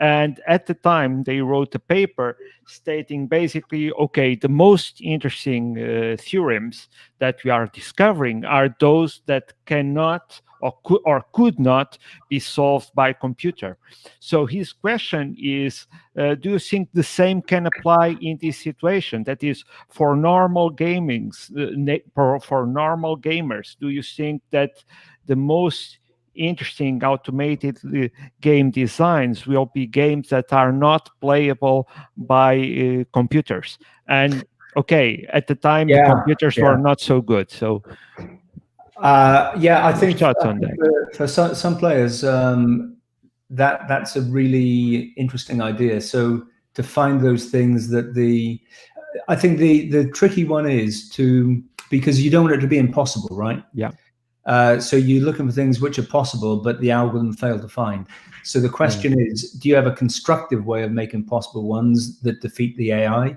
And at the time, they wrote a paper stating basically, okay, the most interesting theorems that we are discovering are those that cannot or could not be solved by computer. So his question is, do you think the same can apply in this situation? That is, for normal for normal gamers, do you think that the most interesting automated game designs will be games that are not playable by computers? And okay, at the time, the computers were not so good. So I think thoughts on that? For some players, that's a really interesting idea. So to find those things that I think the tricky one is because you don't want it to be impossible, right? Yeah. So you're looking for things which are possible, but the algorithm failed to find. So the question is, do you have a constructive way of making possible ones that defeat the AI?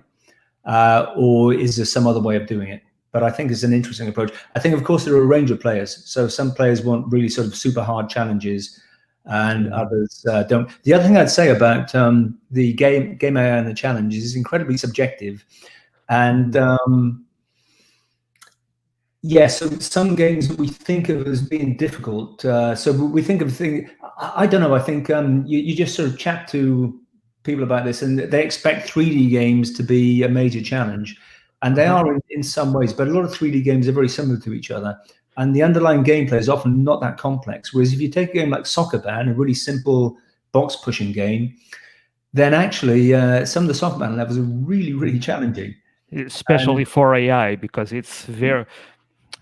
Or is there some other way of doing it? But I think it's an interesting approach. I think, of course, there are a range of players. So some players want really sort of super hard challenges, and others don't. The other thing I'd say about the game AI and the challenge is incredibly subjective. And yeah, so some games we think of as being difficult. So we think of things, I don't know, I think you just sort of chat to people about this and they expect 3D games to be a major challenge. And they are in some ways, but a lot of 3D games are very similar to each other. And the underlying gameplay is often not that complex. Whereas if you take a game like Soccer Band, a really simple box pushing game, then actually some of the Soccer Band levels are really, really challenging. Especially for AI, because it's very...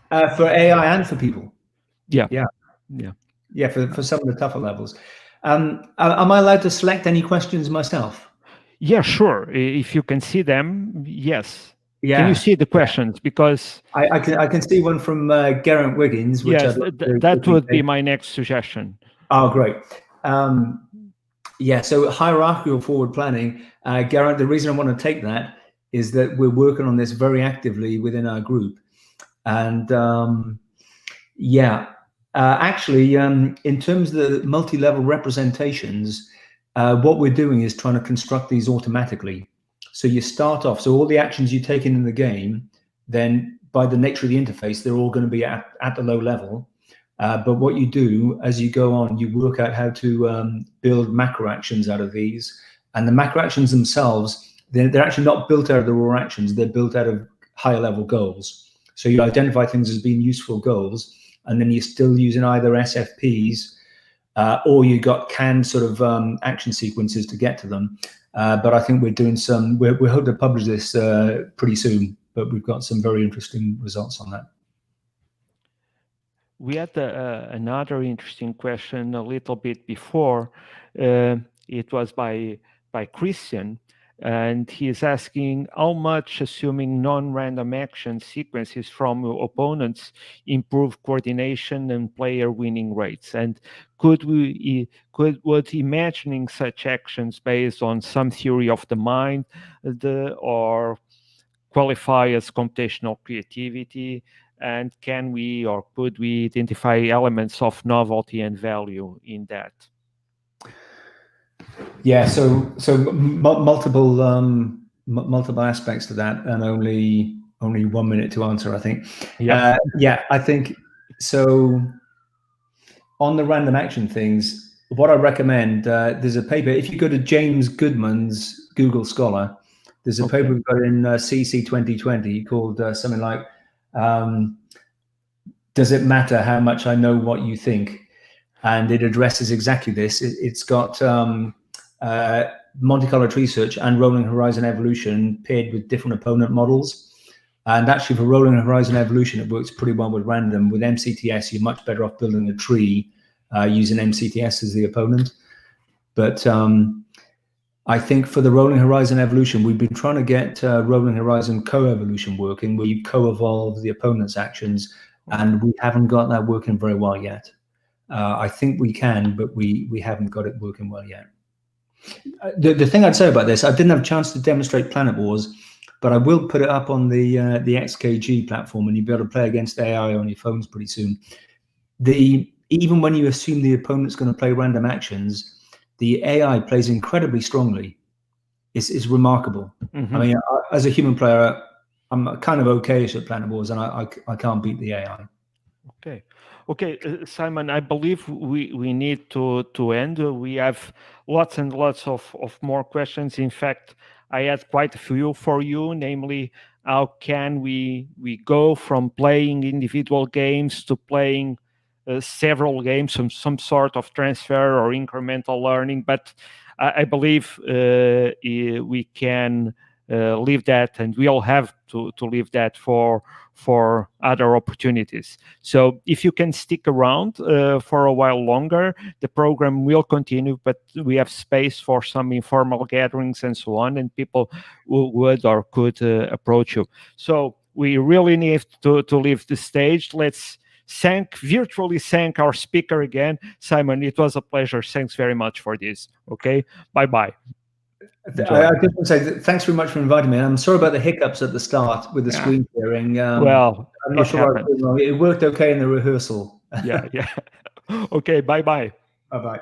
for AI and for people. Yeah. For some of the tougher levels. Am I allowed to select any questions myself? Yeah, sure. If you can see them, yes. Yeah. Can you see the questions? Because I can see one from Geraint Wiggins, which yes, that would be my next suggestion. Oh, great. Yeah, so hierarchical forward planning. Geraint, the reason I want to take that is that we're working on this very actively within our group. And actually, in terms of the multi-level representations, what we're doing is trying to construct these automatically. So you start off, so all the actions you take in the game, then by the nature of the interface, they're all going to be at the low level. But what you do as you go on, you work out how to build macro actions out of these. And the macro actions themselves, they're actually not built out of the raw actions, they're built out of higher level goals. So you identify things as being useful goals, and then you're still using either SFPs or you got canned sort of action sequences to get to them. But I think we're doing we hope to publish this pretty soon, but we've got some very interesting results on that. We had another interesting question a little bit before. It was by Christian. And he is asking how much assuming non-random action sequences from opponents improve coordination and player winning rates, and would imagining such actions based on some theory of the mind or qualify as computational creativity, and can we or could we identify elements of novelty and value in that? Yeah, so multiple aspects to that, and only 1 minute to answer, I think. Yeah, I think so. On the random action things, what I recommend, there's a paper. If you go to James Goodman's Google Scholar, there's a paper we've got in CC 2020 called something like "Does it matter how much I know what you think?" And it addresses exactly this. It's got Monte Carlo research and Rolling Horizon Evolution paired with different opponent models. And actually for Rolling Horizon Evolution, it works pretty well with random. With MCTS, you're much better off building a tree using MCTS as the opponent. But I think for the Rolling Horizon Evolution, we've been trying to get Rolling Horizon co-evolution working, where you co-evolve the opponent's actions, and we haven't got that working very well yet. I think we can, but we haven't got it working well yet. The thing I'd say about this, I didn't have a chance to demonstrate Planet Wars, but I will put it up on the XKG platform, and you'll be able to play against AI on your phones pretty soon. Even when you assume the opponent's going to play random actions, the AI plays incredibly strongly. It's remarkable. I mean, as a human player, I'm kind of okay-ish at Planet Wars, and I can't beat the AI. Okay, Simon, I believe we need to end. We have lots and lots of more questions. In fact, I had quite a few for you, namely, how can we go from playing individual games to playing several games, some sort of transfer or incremental learning. But I believe we can leave that, and we all have to leave that for other opportunities. So if you can stick around for a while longer, the program will continue, but we have space for some informal gatherings and so on, and people would or could approach you. So we really need to leave the stage. Let's virtually thank our speaker again. Simon, it was a pleasure. Thanks very much for this. Okay, bye-bye. I just want to say thanks very much for inviting me. I'm sorry about the hiccups at the start with the screen sharing. Well, I'm not sure what I did wrong. It worked okay in the rehearsal. Yeah. Okay, bye-bye. Bye-bye.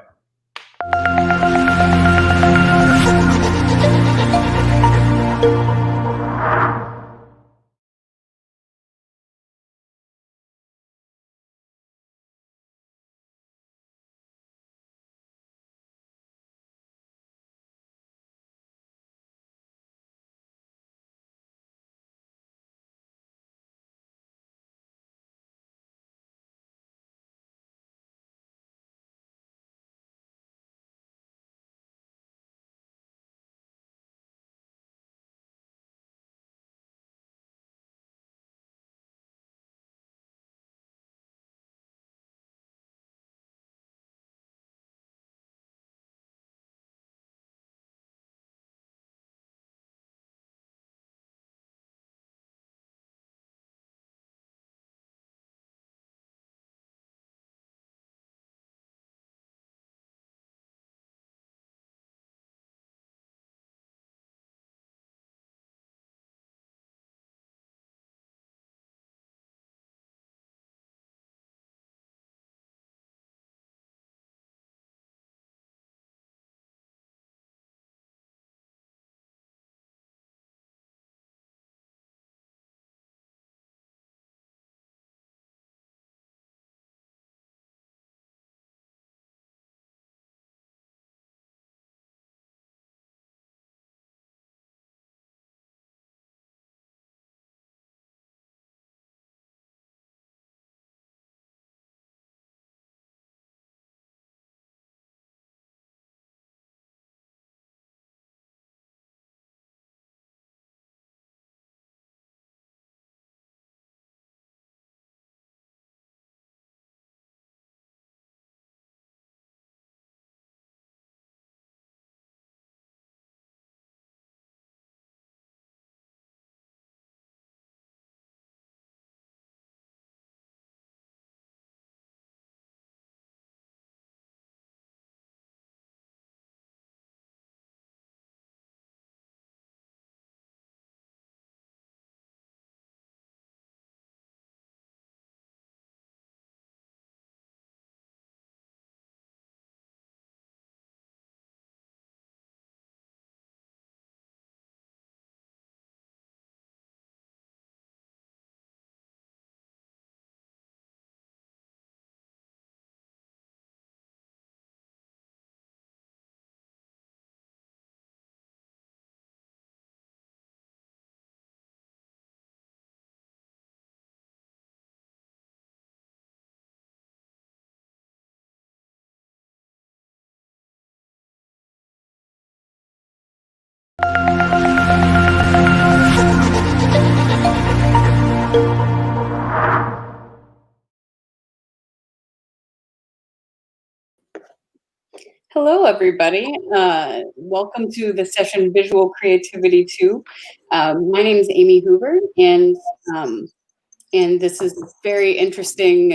Hello, everybody. Welcome to the session Visual Creativity 2. My name is Amy Hoover, and this is a very interesting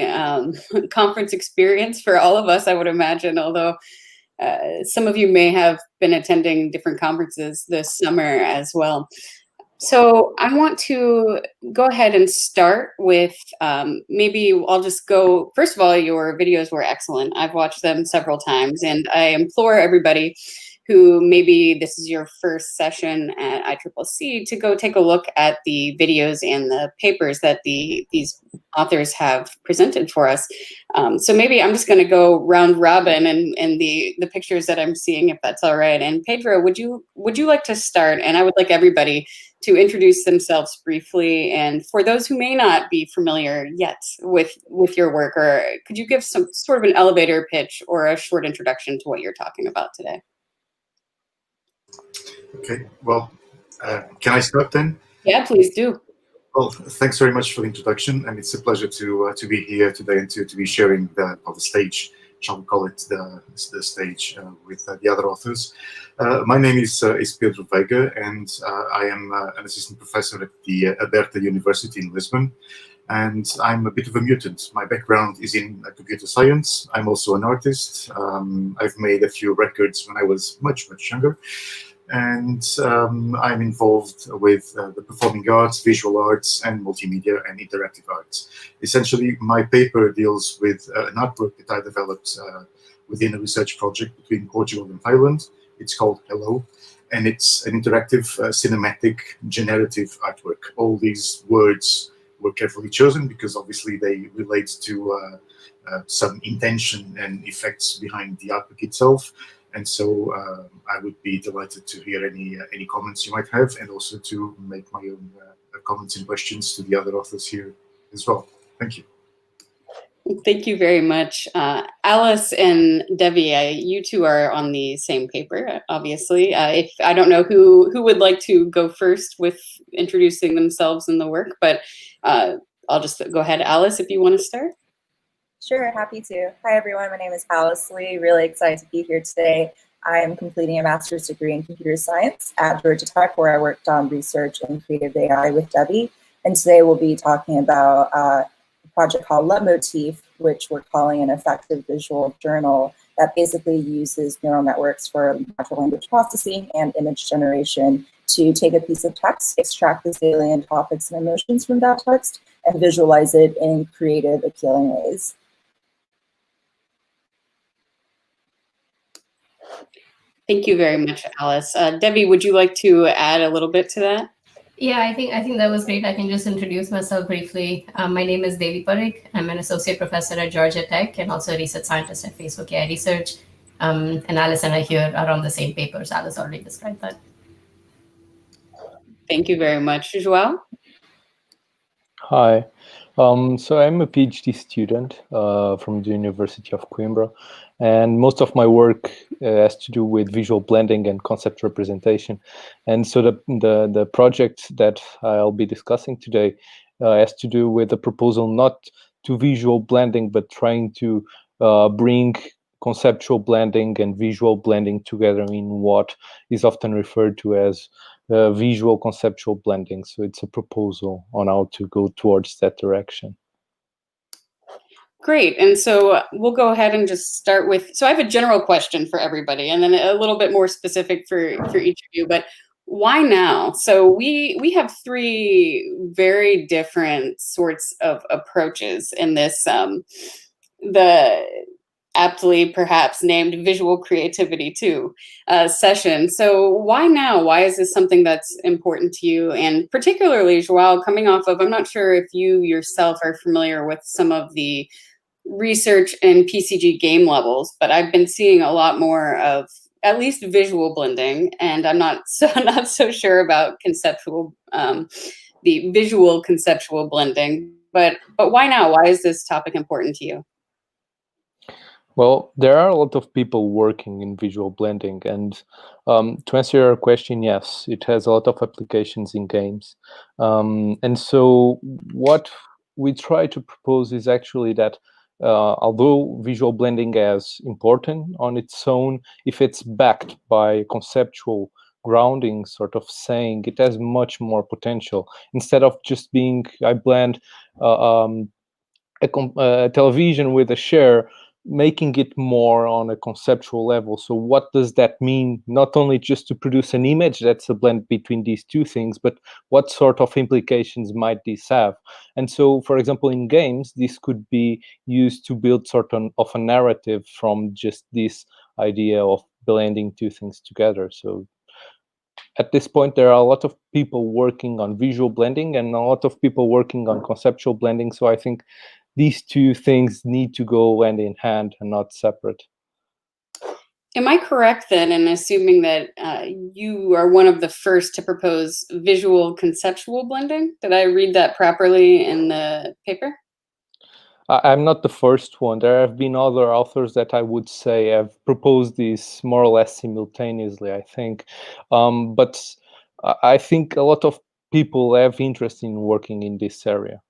conference experience for all of us, I would imagine, although some of you may have been attending different conferences this summer as well. So I want to go ahead and start with, maybe I'll just go, first of all, your videos were excellent. I've watched them several times, and I implore everybody who maybe this is your first session at ICCC to go take a look at the videos and the papers that these authors have presented for us. So maybe I'm just going to go round robin and the pictures that I'm seeing, if that's all right. And Pedro, would you like to start? And I would like everybody to introduce themselves briefly. And for those who may not be familiar yet with your work, or could you give some sort of an elevator pitch or a short introduction to what you're talking about today? Okay, well, Can I start then? Yeah, please do. Well, thanks very much for the introduction, and it's a pleasure to be here today and to be sharing the stage, shall we call it the stage, with the other authors. My name is Pedro Veiga, and I am an assistant professor at the Aberta University in Lisbon, and I'm a bit of a mutant. My background is in computer science. I'm also an artist. I've made a few records when I was much younger. And I'm involved with the performing arts, visual arts, and multimedia and interactive arts. Essentially, my paper deals with an artwork that I developed within a research project between Portugal and Thailand. It's called Hello, and it's an interactive, cinematic, generative artwork. All these words were carefully chosen because obviously they relate to some intention and effects behind the artwork itself. And so I would be delighted to hear any comments you might have, and also to make my own comments and questions to the other authors here as well. Thank you. Thank you very much. Alice and Debbie, you two are on the same paper, obviously. If I don't know who would like to go first with introducing themselves and the work, but I'll just go ahead. Alice, if you want to start. Sure, happy to. Hi, everyone. My name is Alice Lee. Really excited to be here today. I am completing a master's degree in computer science at Georgia Tech, where I worked on research in creative AI with Debbie. And today we'll be talking about a project called Leitmotif, which we're calling an effective visual journal that basically uses neural networks for natural language processing and image generation to take a piece of text, extract the salient topics and emotions from that text, and visualize it in creative, appealing ways. Thank you very much, Alice. Debbie, would you like to add a little bit to that? Yeah, I think that was great. I can just introduce myself briefly. My name is Devi Parikh. I'm an associate professor at Georgia Tech and also a research scientist at Facebook AI Research. And Alice and I here are on the same paper, so Alice already described that. Thank you very much. João? Hi. So I'm a PhD student from the University of Coimbra, and most of my work has to do with visual blending and concept representation. And so the project that I'll be discussing today has to do with a proposal not to visual blending, but trying to bring conceptual blending and visual blending together in what is often referred to as visual conceptual blending. So it's a proposal on how to go towards that direction. Great. And so we'll go ahead and just start with, so I have a general question for everybody and then a little bit more specific for each of you, but why now? So we have three very different sorts of approaches in this, the aptly perhaps named Visual Creativity 2 session. So why now? Why is this something that's important to you? And particularly, João, coming off of, I'm not sure if you yourself are familiar with some of the research in PCG game levels, but I've been seeing a lot more of at least visual blending, and I'm not so sure about conceptual, the visual conceptual blending. But why now? Why is this topic important to you? Well, there are a lot of people working in visual blending, and to answer your question, yes, it has a lot of applications in games. And so what we try to propose is actually that although visual blending is important on its own, if it's backed by conceptual grounding, sort of saying, it has much more potential. Instead of just being, I blend a television with a share, making it more on a conceptual level. So what does that mean? Not only just to produce an image that's a blend between these two things, but what sort of implications might this have? And so, for example, in games, this could be used to build sort of a narrative from just this idea of blending two things together. So at this point, there are a lot of people working on visual blending and a lot of people working on conceptual blending. So I think these two things need to go hand in hand and not separate. Am I correct then in assuming that you are one of the first to propose visual conceptual blending? Did I read that properly in the paper? I'm not the first one. There have been other authors that I would say have proposed this more or less simultaneously, I think. But I think a lot of people have interest in working in this area.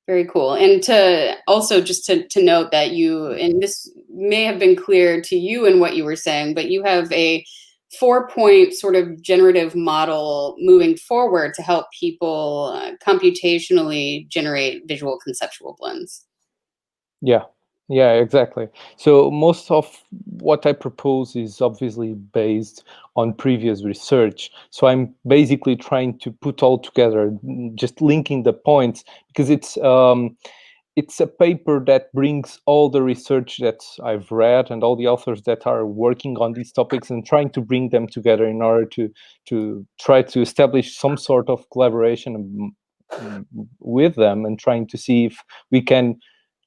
Very cool. And to also just to note that you, and this may have been clear to you in what you were saying, but you have a 4-point sort of generative model moving forward to help people computationally generate visual conceptual blends. Yeah, exactly. So most of what I propose is obviously based on previous research. So I'm basically trying to put all together, just linking the points, because it's a paper that brings all the research that I've read and all the authors that are working on these topics and trying to bring them together in order to try to establish some sort of collaboration with them, and trying to see if we can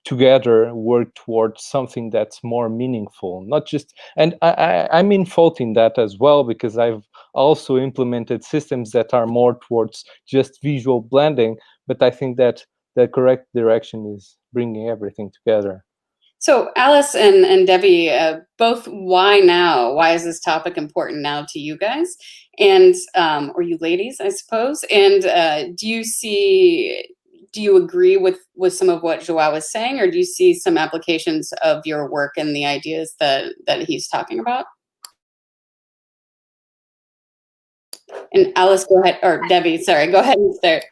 together work towards something that's more meaningful. Not just, and I'm in fault in that as well, because I've also implemented systems that are more towards just visual blending, but I think that the correct direction is bringing everything together. So Alice and Debbie, both, why now? Why is this topic important now to you guys? And, or you ladies, I suppose. And do you agree with some of what Joao was saying, or do you see some applications of your work and the ideas that he's talking about? And Alice, go ahead, or Debbie, sorry, go ahead and start.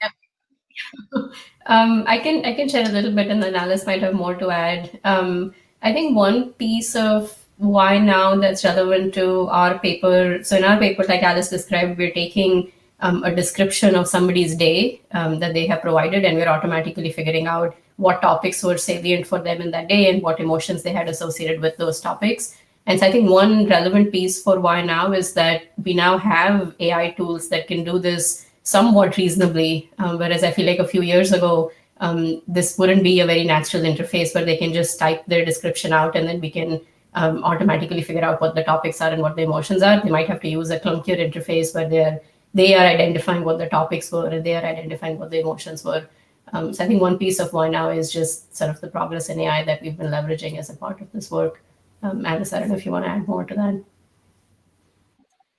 I can share a little bit, and then Alice might have more to add. I think one piece of why now that's relevant to our paper. So in our paper, like Alice described, we're taking a description of somebody's day that they have provided, and we're automatically figuring out what topics were salient for them in that day and what emotions they had associated with those topics. And so I think one relevant piece for why now is that we now have AI tools that can do this somewhat reasonably, whereas I feel like a few years ago, this wouldn't be a very natural interface where they can just type their description out and then we can automatically figure out what the topics are and what the emotions are. They might have to use a clunkier interface where they are identifying what the topics were and they are identifying what the emotions were. So I think one piece of why now is just sort of the progress in AI that we've been leveraging as a part of this work. Alice, I don't know if you want to add more to that.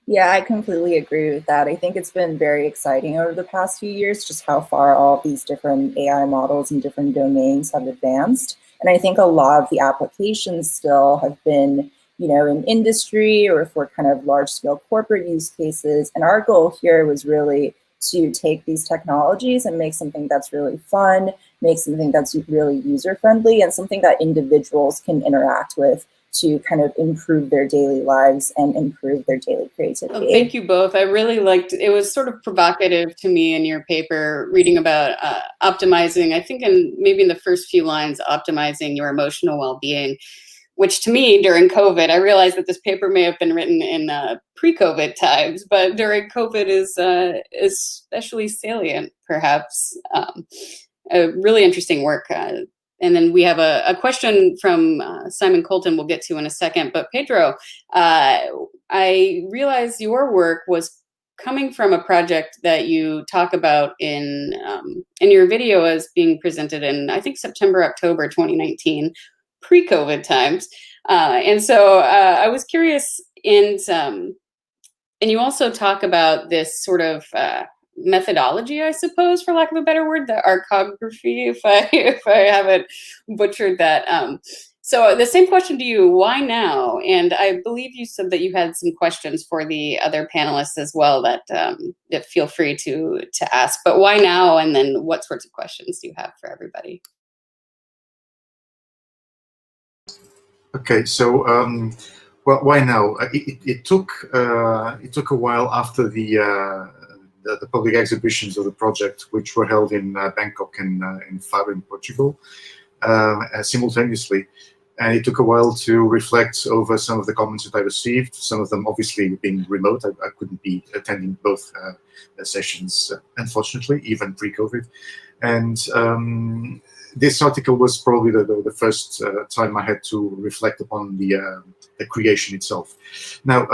Yeah, I completely agree with that. I think it's been very exciting over the past few years, just how far all of these different AI models and different domains have advanced. And I think a lot of the applications still have been, in industry or for kind of large scale corporate use cases. And our goal here was really to take these technologies and make something that's really fun, make something that's really user friendly, and something that individuals can interact with to kind of improve their daily lives and improve their daily creativity. Oh, thank you both. I really liked, it was sort of provocative to me in your paper, reading about optimizing, I think maybe in the first few lines, optimizing your emotional well-being, which to me during COVID, I realized that this paper may have been written in pre-COVID times, but during COVID is especially salient, perhaps. Really interesting work. And then we have a question from Simon Colton we'll get to in a second. But Pedro, I realized your work was coming from a project that you talk about in your video as being presented in, I think, September, October 2019, pre-COVID times. And so I was curious, and you also talk about this sort of methodology, I suppose, for lack of a better word, the archography, if I haven't butchered that. So the same question to you, why now? And I believe you said that you had some questions for the other panelists as well that feel free to ask, but why now? And then what sorts of questions do you have for everybody? Okay, so well, why now? It took a while after the public exhibitions of the project, which were held in Bangkok and in Faro in Portugal, simultaneously. And it took a while to reflect over some of the comments that I received, some of them obviously being remote. I couldn't be attending both sessions, unfortunately, even pre-COVID. And this article was probably the first time I had to reflect upon the creation itself. Now,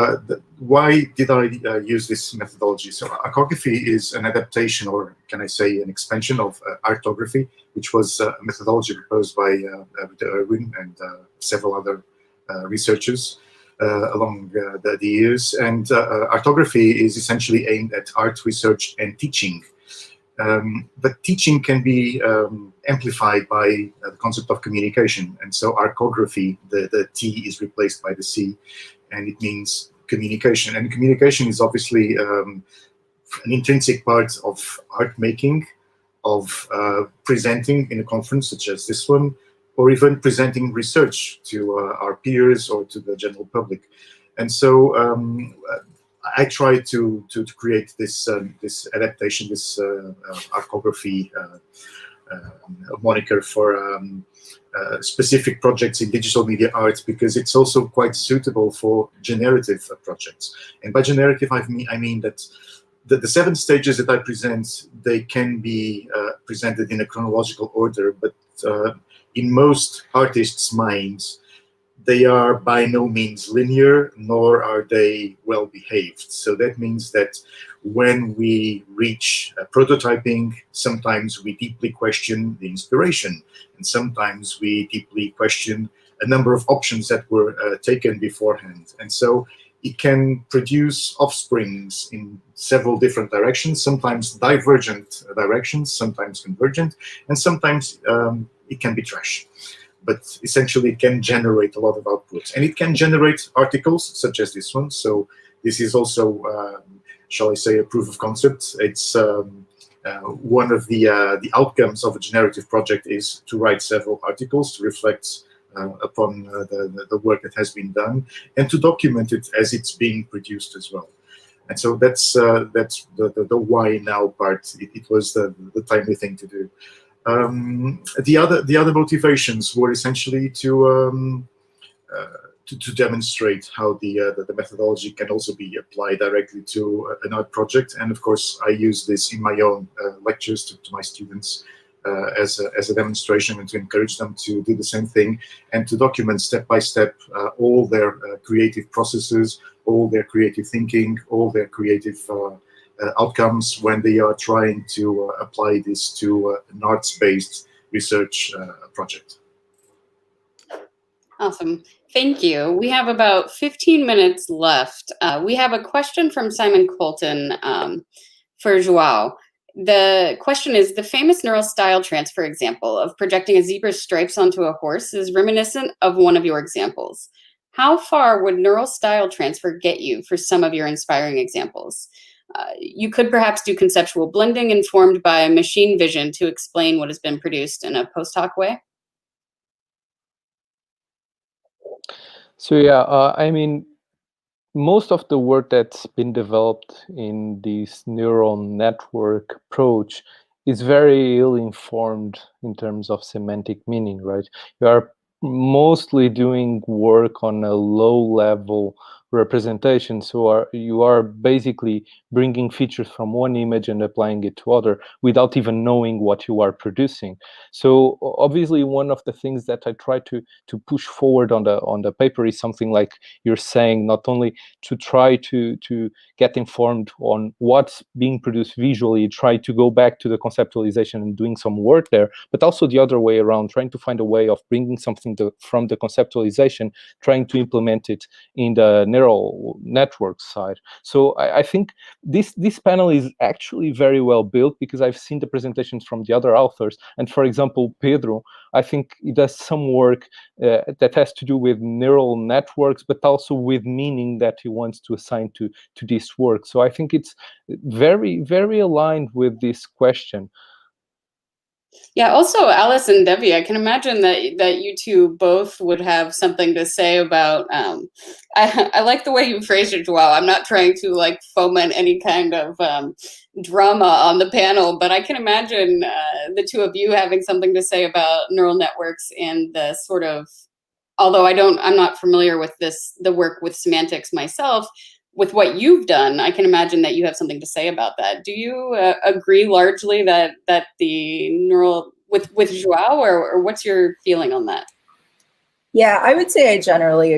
why did I use this methodology? So archography is an adaptation, or can I say an expansion of artography, which was a methodology proposed by Erwin and several other researchers along the years. And artography is essentially aimed at art research and teaching. But teaching can be amplified by the concept of communication. And so artography, the T is replaced by the C, and it means communication. And communication is obviously an intrinsic part of art making, of presenting in a conference such as this one, or even presenting research to our peers or to the general public. And so I try to create this this adaptation, this artography moniker for specific projects in digital media arts, because it's also quite suitable for generative projects. And by generative, I mean that the 7 stages that I present, they can be presented in a chronological order, but in most artists' minds, they are by no means linear, nor are they well behaved. So that means that when we reach prototyping, sometimes we deeply question the inspiration, and sometimes we deeply question a number of options that were taken beforehand. And so it can produce offsprings in several different directions, sometimes divergent directions, sometimes convergent, and sometimes it can be trash. But essentially it can generate a lot of outputs. And it can generate articles such as this one. So this is also, shall I say, a proof of concept. It's one of the outcomes of a generative project is to write several articles to reflect upon the work that has been done, and to document it as it's being produced as well. And so that's the why now part. It was the timely thing to do. The other motivations were essentially to demonstrate how the methodology can also be applied directly to an art project. And of course, I use this in my own lectures to my students as a demonstration, and to encourage them to do the same thing, and to document step by step all their creative processes, all their creative thinking, all their creative outcomes when they are trying to apply this to an arts-based research project. Awesome. Thank you. We have about 15 minutes left. We have a question from Simon Colton for Joao. The question is, the famous neural style transfer example of projecting a zebra's stripes onto a horse is reminiscent of one of your examples. How far would neural style transfer get you for some of your inspiring examples? You could perhaps do conceptual blending informed by machine vision to explain what has been produced in a post hoc way. So yeah, I mean, most of the work that's been developed in this neural network approach is very ill-informed in terms of semantic meaning, right? You are mostly doing work on a low-level representation, so you are basically bringing features from one image and applying it to other without even knowing what you are producing. So obviously one of the things that I try to push forward on the paper is something like you're saying, not only to try to get informed on what's being produced visually, try to go back to the conceptualization and doing some work there, but also the other way around, trying to find a way of bringing something from the conceptualization, trying to implement it in the neural network side. So I think this panel is actually very well built, because I've seen the presentations from the other authors. And for example, Pedro, I think he does some work that has to do with neural networks, but also with meaning that he wants to assign to this work. So I think it's very, very aligned with this question. Yeah, also Alice and Debbie, I can imagine that you two both would have something to say about, I like the way you phrased it, Joao. I'm not trying to like foment any kind of drama on the panel, but I can imagine the two of you having something to say about neural networks and the sort of, although I'm not familiar with the work with semantics myself, with what you've done, I can imagine that you have something to say about that. Do you agree largely that the neural, with Joao, or what's your feeling on that? Yeah, I would say I generally